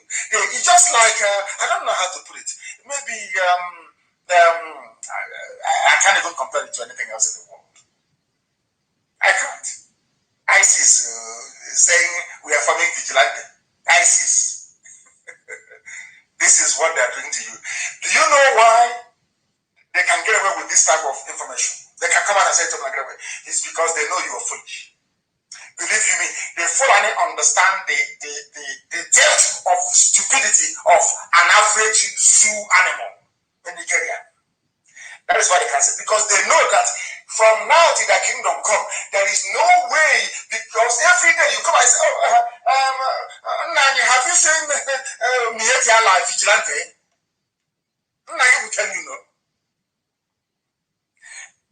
it's just like, I don't know how to put it. Maybe, I can't even compare it to anything else in the world. I can't. ISIS is saying we are forming vigilante. ISIS. This is what they are doing to you. Do you know why they can get away with this type of information? They can come out and say to them, it's because they know you are foolish. Believe you me, they fully understand the depth of stupidity of an average zoo animal in Nigeria. That is why they can say, because they know that from now till their kingdom come, there is no way, because every day you come and say, Nnamdi, have you seen Yetiala vigilante? Nnamdi will tell you no.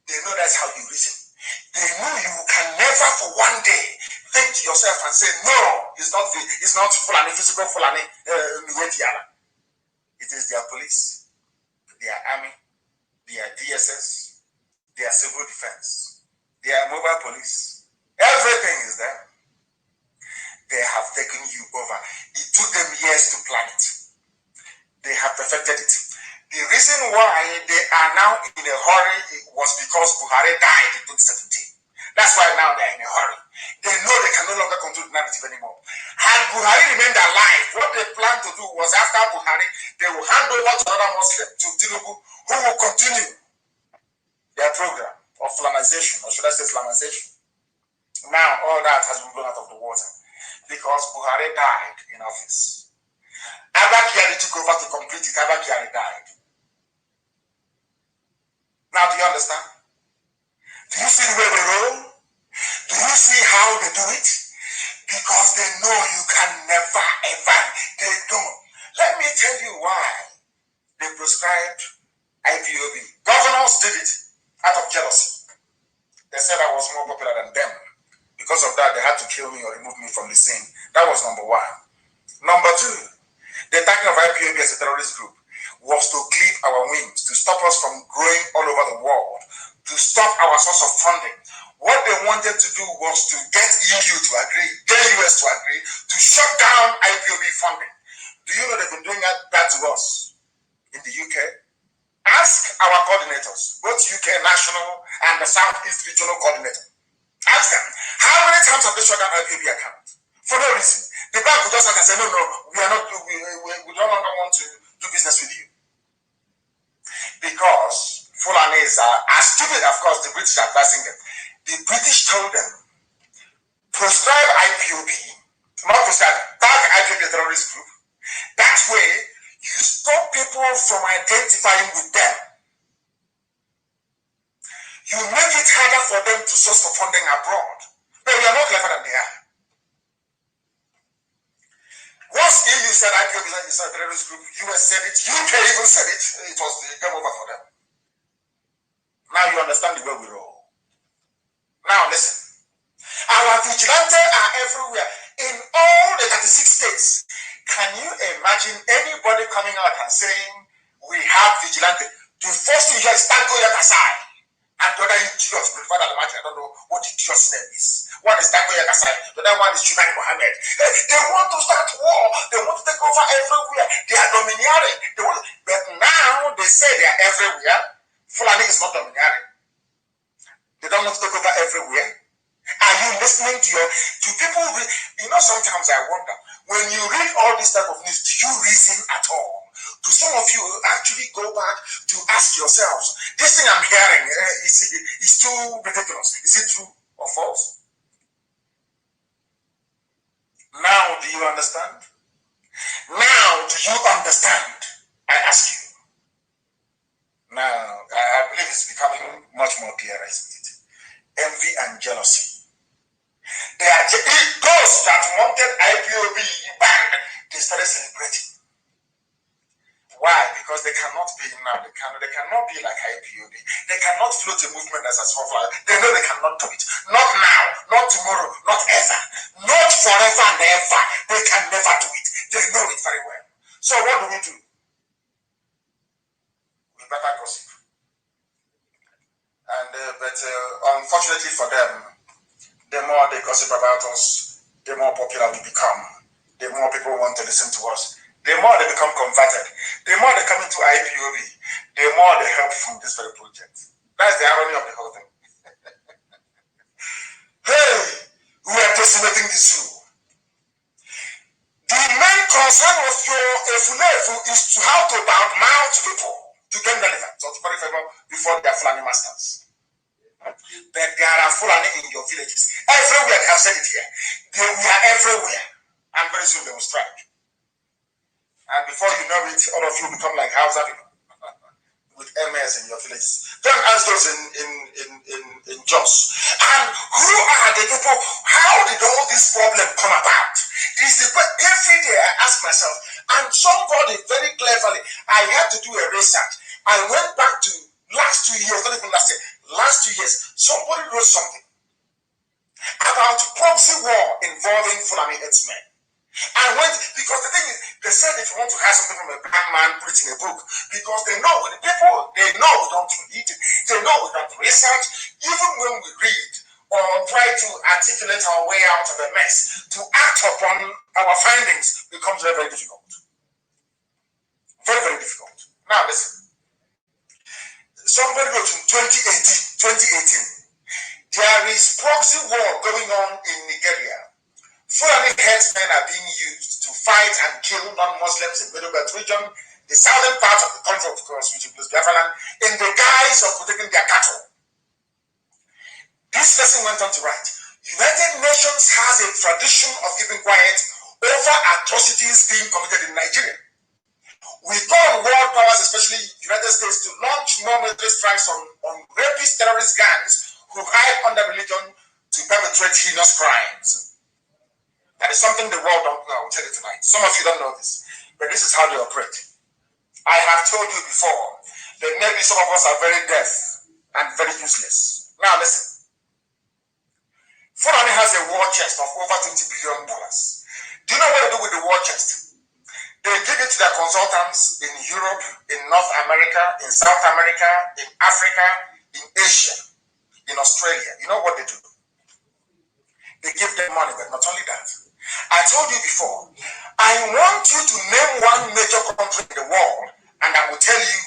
They know that's how you reason. They know you can never for one day think to yourself and say, no, it's not Fulani, physical Fulani, Yetiala. It is their police, their army, their DSS, their civil defense, their mobile police. Everything is there. They have taken you over. It took them years to plan it. They have perfected it. The reason why they are now in a hurry was because Buhari died in 2017. That's why now they're in a hurry. They know they can no longer control the narrative anymore. Had Buhari remained alive, what they planned to do was after Buhari, they will hand over to another Muslim, to Tinubu, who will continue their program of Islamization, or should I say Islamization. Now all that has been blown out of the water because Buhari died in office. Abba Kyari took over to complete it. Abba Kyari died. Now do you understand? Do you see the way they roll? Do you see how they do it? Because they know you can never ever. They don't. Let me tell you why they prescribed IPOB. Governors did it out of jealousy. They said I was more popular than them. Because of that, they had to kill me or remove me from the scene. That was number one. Number two, the attacking of IPOB as a terrorist group was to clip our wings, to stop us from growing all over the world, to stop our source of funding. What they wanted to do was to get EU to agree, get US to agree, to shut down IPOB funding. Do you know they've been doing that to us in the UK? Ask our coordinators, both UK national and the Southeast regional coordinator. Ask them, how many times have they shut down IPOB account? For no reason. The bank will just have to say, no, we are not, we no longer want to do business with you. Because Fulanis are as stupid, of course, the British are advising them. The British told them, proscribe IPOB, not prescribe, tag IPOB a terrorist group. That way, you stop people from identifying with them. You make it harder for them to source for funding abroad. But we are not clever than they are. Once EU said IPOB is a terrorist group, US said it, UK even said it, it was the game over for them. Now you understand the way we roll. Now listen. Our vigilantes are everywhere. In all the 36 states, can you imagine anybody coming out and saying, we have vigilante? The first thing you hear is Tanko Yakasai. And the other idiots, I don't know what the idiot's name is. One is Tanko Yakasai, the other one is Junani Mohammed. They want to start war. They want to take over everywhere. They are domineering. But now they say they are everywhere. Fulani is not domineering. They don't want to take over everywhere. Are you listening to people? Sometimes I wonder, when you read all this type of news, do you reason at all? Do some of you actually go back to ask yourselves, this thing I'm hearing is too ridiculous. Is it true or false? Now, do you understand? Now, do you understand? I ask you. Now, I believe it's becoming much more clear, isn't it? Envy and jealousy. They are those that wanted IPOB banned. They started celebrating. Nnamdi Kanu, they cannot be like IPOB. They cannot float a movement as a small flag. They know they cannot do it. Not now, not tomorrow, not ever. Not forever and ever. They can never do it. They know it very well. So what do? We better gossip. And but unfortunately for them, the more they gossip about us, the more popular we become. The more people want to listen to us. The more they become converted. The more they come into IPOB, the more they help from this very project. That's the irony of the whole thing. Hey, we are decimating the zoo. The main concern of your Efulefu is to how to badmouth people to gain relevance or to very favor before their Fulani masters. But there are Fulani in your villages. Everywhere, they have said it here. They are everywhere. And very soon they will strike. And before you know it, all of you become like Hausa people with MS in your villages. Don't ask those in Jos. And who are the people? How did all this problem come about? This is the question every day I ask myself. And somebody very cleverly, I had to do a research. I went back to last 2 years, not even last year, last 2 years, somebody wrote something about proxy war involving Fulani headsmen. And when, because the thing is, they said if you want to have something from a black man, put it in a book. Because they know with the people, they know we don't read, they know we don't research. Even when we read or try to articulate our way out of a mess, to act upon our findings becomes very, very difficult. Very, very difficult. Now listen. Somebody wrote in 2018, there is proxy war going on in Nigeria. Fulani headsmen are being used to fight and kill non-Muslims in the Middle Belt region, the southern part of the country, of course, which includes BIAFRA land, in the guise of protecting their cattle. This person went on to write, United Nations has a tradition of keeping quiet over atrocities being committed in Nigeria. We call on world powers, especially United States, to launch more military strikes on rapist terrorist gangs who hide under religion to perpetrate heinous crimes. That is something the world don't know. I will tell you tonight. Some of you don't know this, but this is how they operate. I have told you before that maybe some of us are very deaf and very useless. Now listen. Fulani has a war chest of over $20 billion. Do you know what they do with the war chest? They give it to their consultants in Europe, in North America, in South America, in Africa, in Asia, in Australia. You know what they do? They give them money, but not only that. I told you before, I want you to name one major country in the world, and I will tell you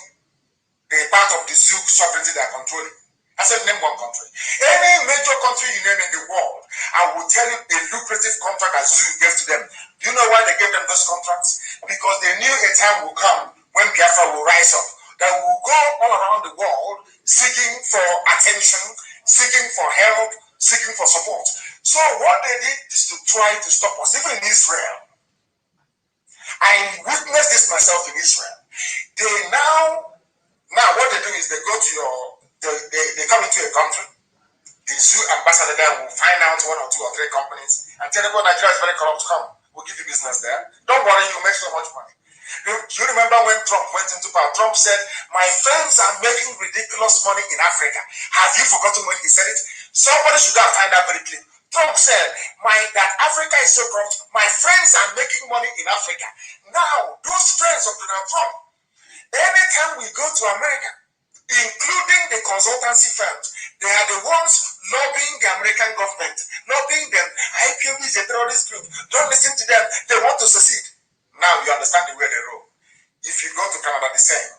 the part of the zoo sovereignty they are controlling. I said name one country. Any major country you name in the world, I will tell you a lucrative contract that zoo gave to them. Do you know why they gave them those contracts? Because they knew a time will come when Biafra will rise up, that will go all around the world seeking for attention, seeking for help, seeking for support. So what they did is to try to stop us, even in Israel. I witnessed this myself in Israel. They now what they do is they go to they come into a country, the zoo ambassador there will find out 1 or 2 or 3 companies and tell them, well, Nigeria is very corrupt, come, we'll give you business there. Don't worry, you'll make so much money. Do you remember when Trump went into power? Trump said, my friends are making ridiculous money in Africa. Have you forgotten when he said it? Somebody should have found that very clear. Trump said, that Africa is so corrupt, my friends are making money in Africa. Now, those friends of Donald Trump, anytime we go to America, including the consultancy firms, they are the ones lobbying the American government, lobbying them. IPOB is a terrorist group. Don't listen to them. They want to secede. Now you understand the way they roll. If you go to Canada, the same.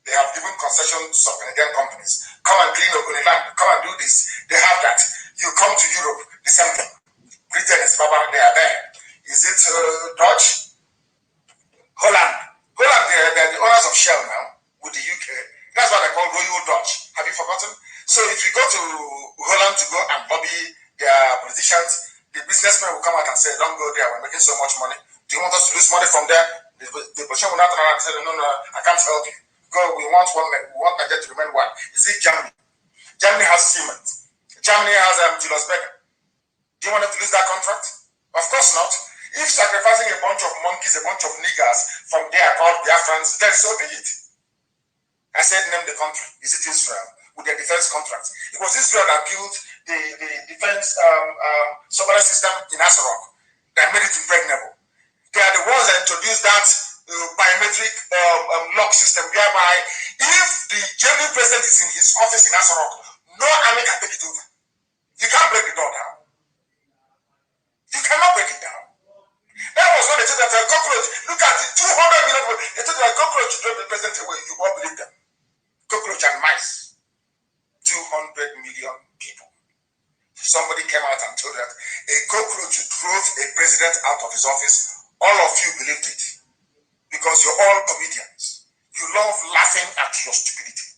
They have given concessions to some Canadian companies. Come and clean Ogoni land. Come and do this. They have that. You come to Europe, the same thing. Britain is Baba, they are there. Is it Dutch? Holland. Holland, they're the owners of Shell now with the UK. That's what they call Royal Dutch. Have you forgotten? So if you go to Holland to go and lobby their politicians, the businessmen will come out and say, don't go there, we're making so much money. Do you want us to lose money from there? The politician will not turn around and say, no, I can't help you. Go, we want Nigeria to remain one. Is it Germany? Germany has cement. Germany has Julius Berger. Do you want them to lose that contract? Of course not. If sacrificing a bunch of monkeys, a bunch of niggers from there called Biafrans, then so be it. I said name the country. Is it Israel? With their defense contracts. It was Israel that built the defense submarine system in Asarok that made it impregnable. They are the ones that introduced that biometric lock system whereby if the genuine president is in his office in Asarok, no army can take it over. You can't break the door down. You cannot break it down. That was when they said that a cockroach, look at it, 200 million people, they said that a cockroach drove the president away. You won't believe them. Cockroach and mice. 200 million people. Somebody came out and told that a cockroach drove a president out of his office. All of you believed it. Because you're all comedians. You love laughing at your stupidity.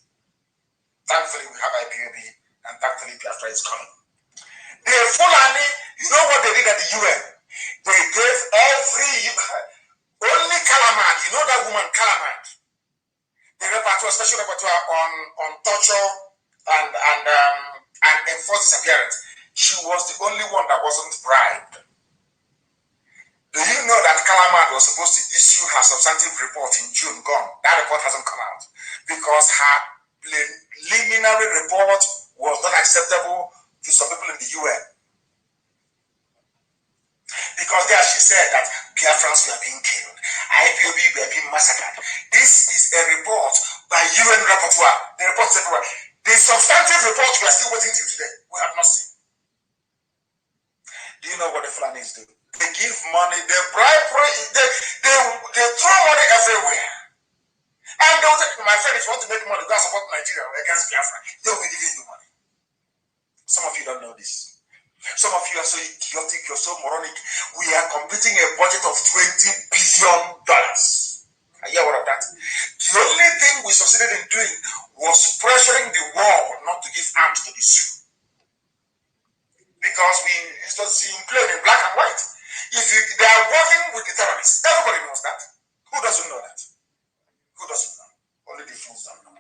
Thankfully, we have IPOB, and thankfully, BIAFRA is coming. The Fulani, you know what they did at the UN? They gave only Calamad, you know that woman, Calamad, the repertoire, special repertoire on torture and enforced disappearance. She was the only one that wasn't bribed. Do you know that Calamad was supposed to issue her substantive report in June? Gone. That report hasn't come out because her preliminary report was not acceptable to some people in the UN. Because there she said that Biafrans were being killed, IPOB were being massacred. This is a report by UN rapporteur. The report is everywhere. The substantive report we are still waiting till today. We have not seen. Do you know what the Fulanis do? They give money, they bribe, they throw money everywhere. And they'll say, my friend, if you want to make money, go and support Nigeria against Biafra. They'll be giving you money. Some of you don't know this. Some of you are so idiotic, you're so moronic. We are completing a budget of $20 billion. I hear what of that. The only thing we succeeded in doing was pressuring the world not to give arms to the Sioux. Because it's just in plain in black and white. They are working with the terrorists. Everybody knows that. Who doesn't know that? Who doesn't know? Only the fools don't know.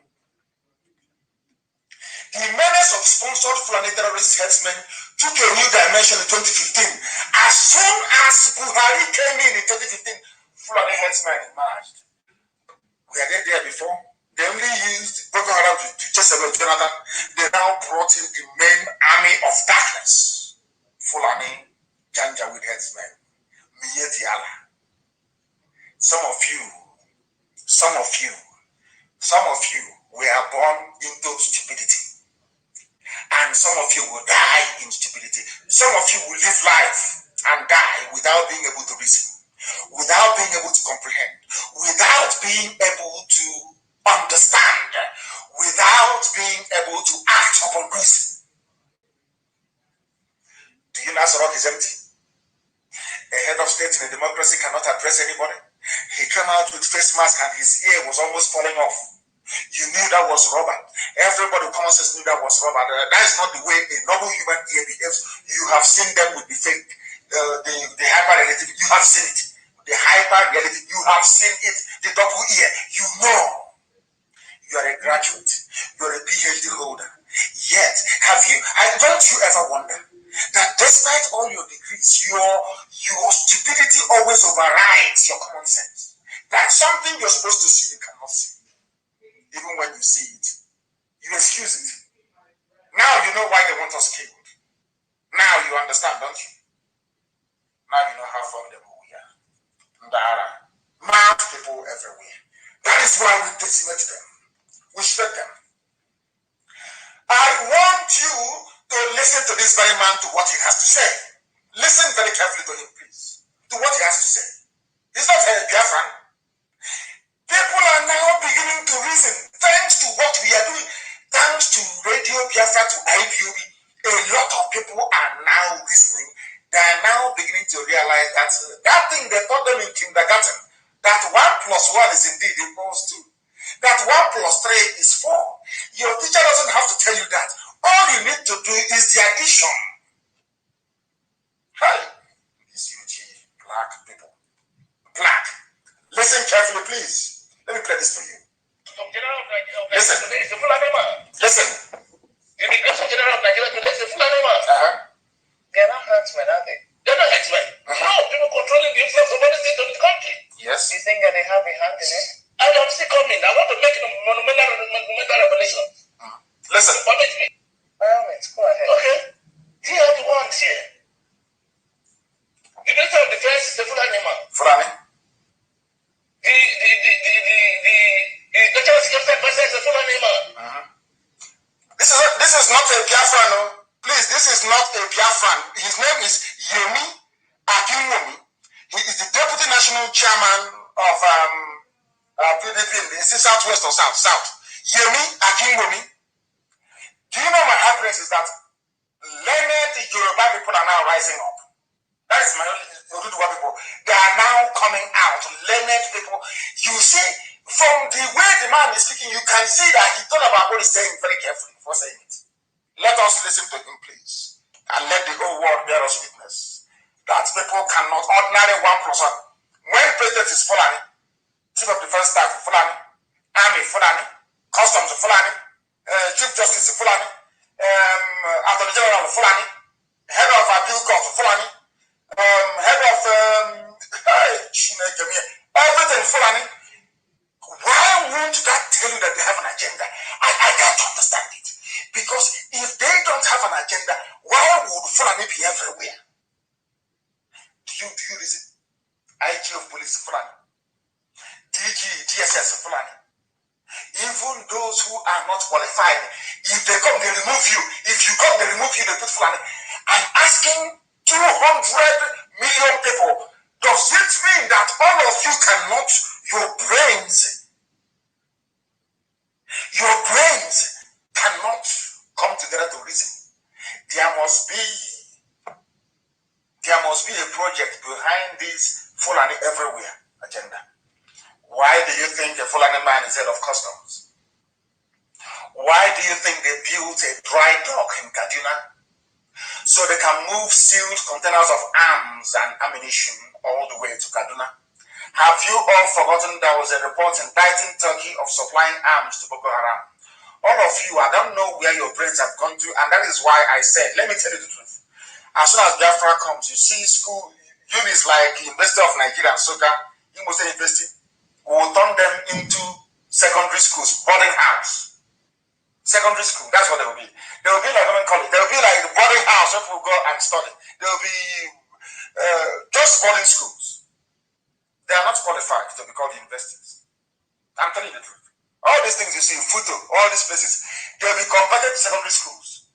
The menace of sponsored Fulani terrorist headsmen took a new dimension in 2015. As soon as Buhari came in 2015, Fulani headsmen emerged. We had there before. They only used Boko Haram to chase away Jonathan. They now brought in the main army of darkness. Fulani Janjaweed headsmen. Miyetiala. Some of you were born into stupidity. And some of you will die in stupidity. Some of you will live life and die without being able to reason, without being able to comprehend, without being able to understand, without being able to act upon reason. Do you know Asarok is empty? A head of state in a democracy cannot address anybody. He came out with face mask and his ear was almost falling off. You knew that was Robert. Everybody common sense knew that was Robert. That is not the way a normal human ear behaves. You have seen them with the fake, the hyper relative. You have seen it. The hyper relative. You have seen it. The double ear. You know. You are a graduate. You are a PhD holder. Yet, don't you ever wonder that despite all your degrees, your stupidity always overrides your common sense? That something you're supposed to see, you cannot see. Even when you see it, you excuse it. Now you know why they want us killed. Now you understand, don't you? Now you know how formidable we are. Ndara, mad people everywhere. That is why we decimate them. We shred them. I want you to listen to this very man, to what he has to say. Listen very carefully to him, please. To what he has to say. He's not a Biafran. People are now beginning to reason, thanks to what we are doing, thanks to Radio Biafra, to IPOB. A lot of people are now listening. They are now beginning to realize that thing they taught them in kindergarten, that 1 plus 1 is indeed equals 2. That 1 plus 3 is 4. Your teacher doesn't have to tell you that. All you need to do is the addition. Hi, these UG black people. Black. Listen carefully, please. Let me play this for you. Listen. Listen. The Immigration General of Nigeria is a Fulani man. They are not herdsmen, are they? They're not herdsmen. No, people controlling the influx of medicine to the country. Yes. You think that they have a hand in it? And I'm still coming. I want to make a monumental revelation. Listen. Permit me. By all means, go ahead. Okay. Here are the ones here. The Minister of Defense is the Fulani man. Fulani. The National Security Advisor is the Fulani man. This is not a Biafran, no. Please, this is not a Biafran. His name is Yemi Akinwumi. He is the Deputy National Chairman of PDP in the Southwest or South. Yemi Akinwumi. Do you know my happiness is that learned Yoruba people are now rising up. That is my Oduduwa people. They are now coming out. Learned people. You see, from the way the man is speaking, you can see that he thought about what he's saying very carefully before saying it. Let us listen to him, please. And let the whole world bear us witness that people cannot, ordinary 1+1. When president is Fulani, Chief of Defense Staff Fulani, Army Fulani, Customs Fulani, Chief Justice Fulani, Attorney General Fulani, Head of Appeal Court Fulani, Head of everything Fulani. Why won't that tell you that they have an agenda? I can't understand it. Because if they don't have an agenda, why would Fulani be everywhere? Do you listen? IG of Police Fulani, DG, DSS Fulani. Even those who are not qualified, if they come, they remove you. If you come, they remove you, they put Fulani. I'm asking 200 million people, does it mean that all of you cannot, your brains cannot come together to reason? There must be a project behind this Fulani everywhere agenda. Why do you think a Fulani man is head of customs? Why do you think they built a dry dock in Kaduna so they can move sealed containers of arms and ammunition all the way to Kaduna? Have you all forgotten there was a report indicting Turkey of supplying arms to Boko Haram? All of you, I don't know where your brains have gone to, and that is why I said, let me tell you the truth. As soon as BIAFRA comes, you see school units like University of Nigeria and Soka, University University, will turn them into secondary schools, boarding house. Secondary school, that's what they will be. They will be like women college. They will be like the boarding house where people go and study. They will be just boarding schools. They are not qualified to be called universities. I'm telling you the truth. All these things you see, Futo, all these places, they will be converted to secondary schools.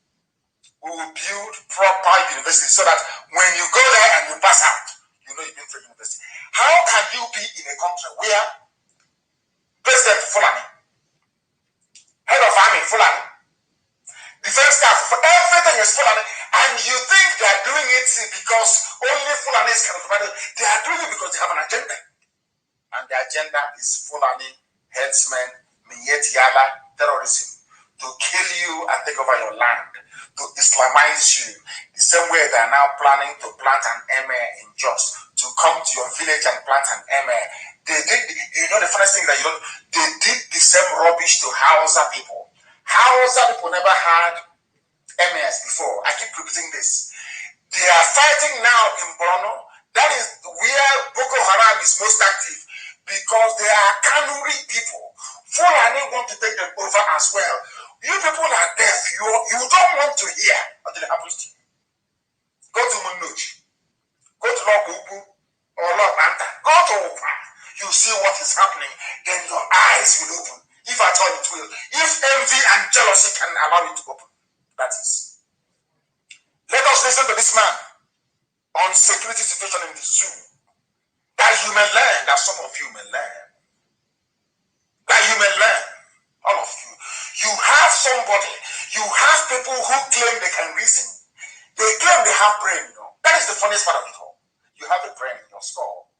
We will build proper universities so that when you go there and you pass out, you know you've been through university. How can you be in a country where President Fulani, Head of Army Fulani, Defense Staff, everything is Fulani, and you think they are doing it because only Fulanis can provide it? They are doing it because they have an agenda. And the agenda is Fulani, headsmen, Minyet Yala, terrorism, to kill you and take over your land, to Islamize you, the same way they are now planning to plant an emir in Jos, to come to your village and plant an emir. They did, you know, the funniest thing that you don't, they did the same rubbish to Hausa people. Hausa people never had emirs before. I keep repeating this. They are fighting now in Borno. That is where Boko Haram is most active, because they are Kanuri people. Fulani want to take them over as well. You people are deaf. You don't want to hear until it happens to you. Go to Munuj. Go to Lord Bubu or Lord Anta. Go to Upa. You see what is happening. Then your eyes will open. If at all it will. If envy and jealousy can allow it to open. That is. Let us listen to this man on security situation in the zoo. That you may learn, that some of you may learn. That you may learn. All of you. You have somebody, you have people who claim they can reason. They claim they have brain, you know. That is the funniest part of it all. You have a brain in your skull.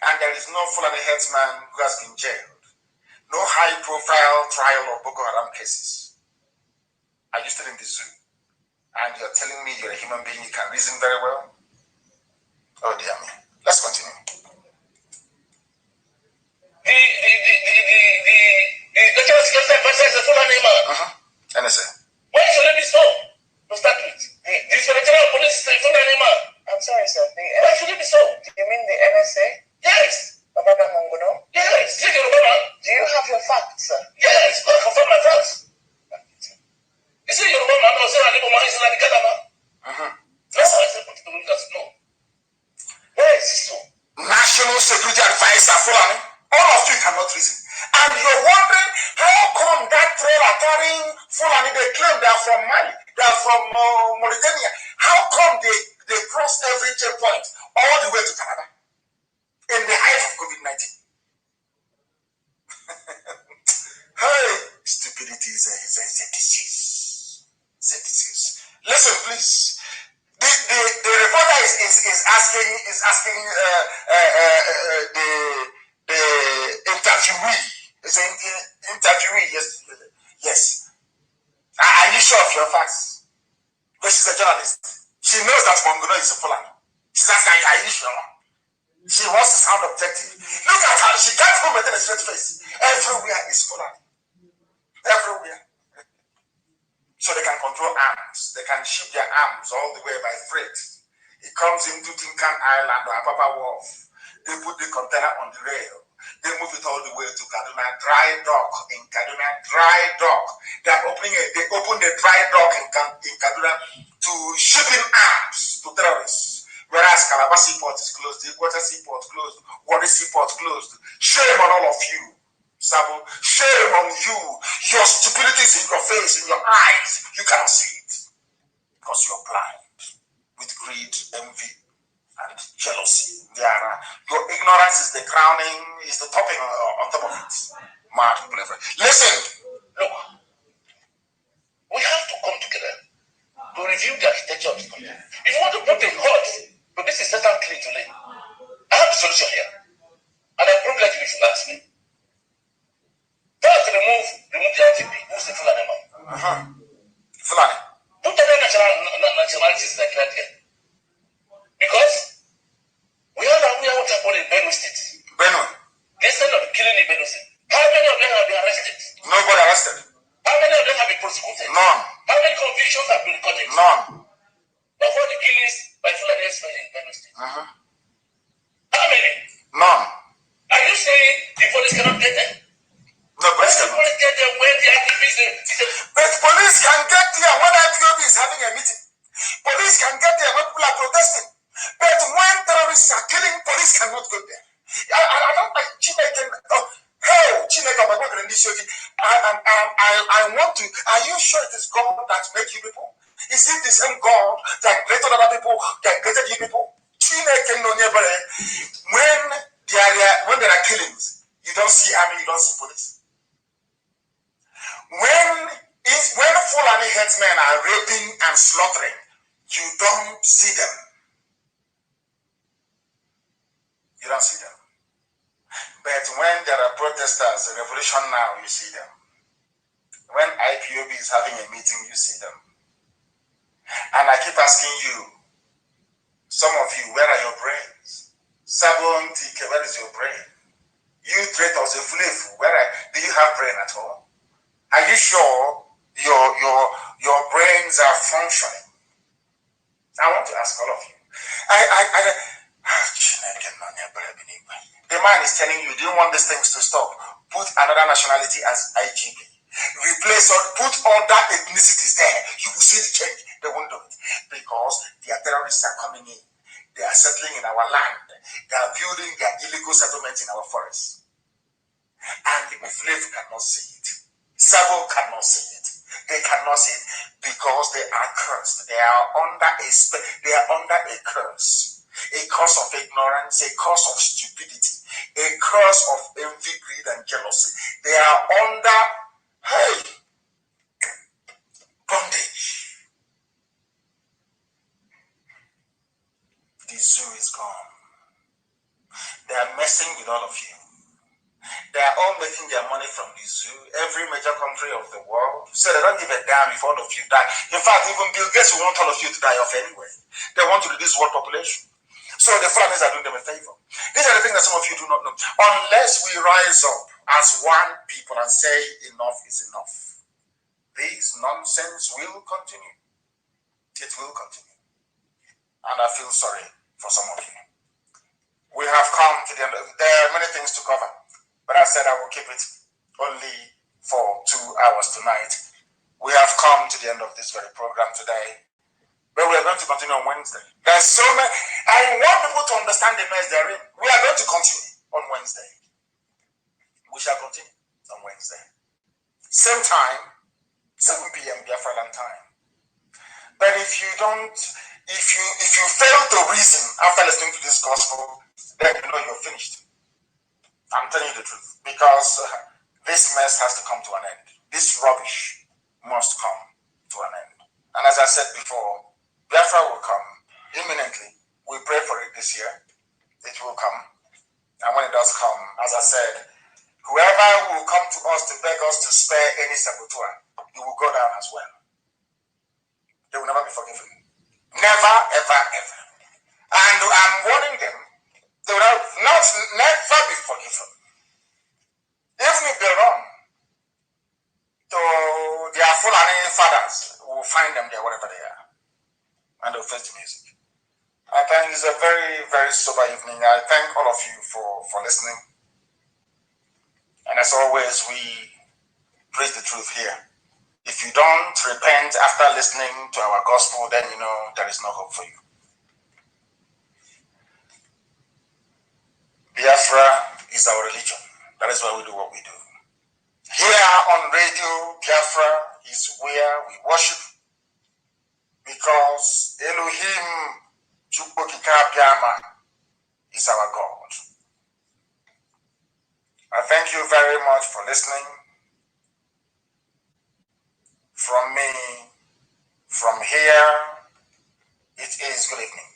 And there is no Fulani headsman who has been jailed. No high-profile trial of Boko Haram cases. Are you still in the zoo? And you're telling me you're a human being, you can reason very well? Oh dear me. Let's continue. The National Security Advisor is a Fulani man. NSA. Why should it be so? To start with. The Inspector of Police is a Fulani man. I'm sorry, sir. Why should it be so? You mean the NSA? Yes. Babaga Mongono? Yes. Is it national security advisor, Fulani. All of you cannot reason. And you're wondering, how come that trailer carrying Fulani, they claim they are from Mali, they are from Mauritania. How come they cross every checkpoint all the way to Canada in the height of COVID-19? Hey, stupidity is a disease. It's a disease. Listen, please. The reporter is asking the interviewee. It's an interviewee. Yes. Are you sure of your facts? But she's a journalist. She knows that Mongono is a Fulani. She's asking, are you sure? She wants to sound objective. Look at her. She can't even maintain a straight face. Everywhere is Fulani. Everywhere. So they can control arms. They can ship their arms all the way by freight. It comes into Tinkan Island or Apapa Wharf. They put the container on the rail. They move it all the way to Kaduna Dry Dock. In Kaduna Dry Dock, they open the dry dock in Kaduna to shipping arms to terrorists. Whereas Calabar Seaport is closed, the Water Seaport closed, Wadi Seaport closed. Shame on all of you. Sabo, shame on you. Your stupidity is in your face, in your eyes. You cannot see it because you're blind with greed, envy, and jealousy. Your ignorance is the crowning, is the topping on top of it. Mad people. Listen, look, we have to come together to review the architecture of this country. If you want to put a hot, but this is settled clean to lay. I have the solution here, and I'm privileged if you ask me. First, remove the IGP, who's the Fulani man. Fulani. Put other nationalities like that here. Because we all know what happened in Benue State. Benue. Instead of killing in Benue State, how many of them have been arrested? Nobody arrested. How many of them have been prosecuted? None. How many convictions have been recorded? None. Of all the killings by Fulani in Benue State? How many? None. Are you saying the police cannot get them? No, police cannot get them when the IGP is. But police can get there when IPOB is having a meeting. Police can get there when people are protesting. But when terrorists are killing, police cannot go there. I don't like Chineke. Chineke, I want to. Are you sure it is God that made you people? Is it the same God that created other people, that created you people? Chineke no neighbor. When there are killings, you don't see army, you don't see police. When Fulani headsmen are raping and slaughtering, you don't see them. You don't see them. But when there are protesters, a revolution now, you see them. When IPOB is having a meeting, you see them. And I keep asking you, some of you, where are your brains? Sabon TK, where is your brain? You traitors, a flavor, do you have brain at all? Are you sure your brains are functioning? I want to ask all of you. The man is telling you, do you want these things to stop? Put another nationality as IGP. Replace or put other ethnicities there. You will see the change. They won't do it. Because their terrorists are coming in. They are settling in our land. They are building their illegal settlements in our forests. And the Flav cannot see it. Sabo cannot see it. They cannot see it because they are cursed. They are under a curse. A curse of ignorance, a curse of stupidity, a curse of envy, greed, and jealousy. They are under, bondage. The zoo is gone. They are messing with all of you. They are all making their money from the zoo, every major country of the world. So they don't give a damn if all of you die. In fact, even Bill Gates will want all of you to die off anyway. They want to reduce world population. So the Fulanis are doing them a favor. These are the things that some of you do not know. Unless we rise up as one people and say enough is enough, this nonsense will continue. It will continue. And I feel sorry for some of you. We have come to the end. There are many things to cover, but I said I will keep it only for 2 hours tonight. We have come to the end of this very program today. But we are going to continue on Wednesday. There's so many. I want people to understand the mess they're in. We are going to continue on Wednesday. We shall continue on Wednesday. Same time, 7 p.m. Biafra time. But if you don't, if you fail to reason after listening to this gospel, then you know you're finished. I'm telling you the truth. Because this mess has to come to an end. This rubbish must come to an end. And as I said before, Biafra will come imminently. We pray for it this year. It will come. And when it does come, as I said, whoever will come to us to beg us to spare any saboteur, he will go down as well. They will never be forgiven. Never, ever, ever. And I'm warning them, they will never be forgiven. Even if they run to their Fulani fathers, we will find them there wherever they are. And they'll face the music. I think it's a very, very sober evening. I thank all of you for listening. And as always, we preach the truth here. If you don't repent after listening to our gospel, then you know there is no hope for you. Biafra is our religion. That is why we do what we do. Here on Radio Biafra is where we worship, because Elohim Chukwokika is our God. I thank you very much for listening. From me, from here, it is good evening.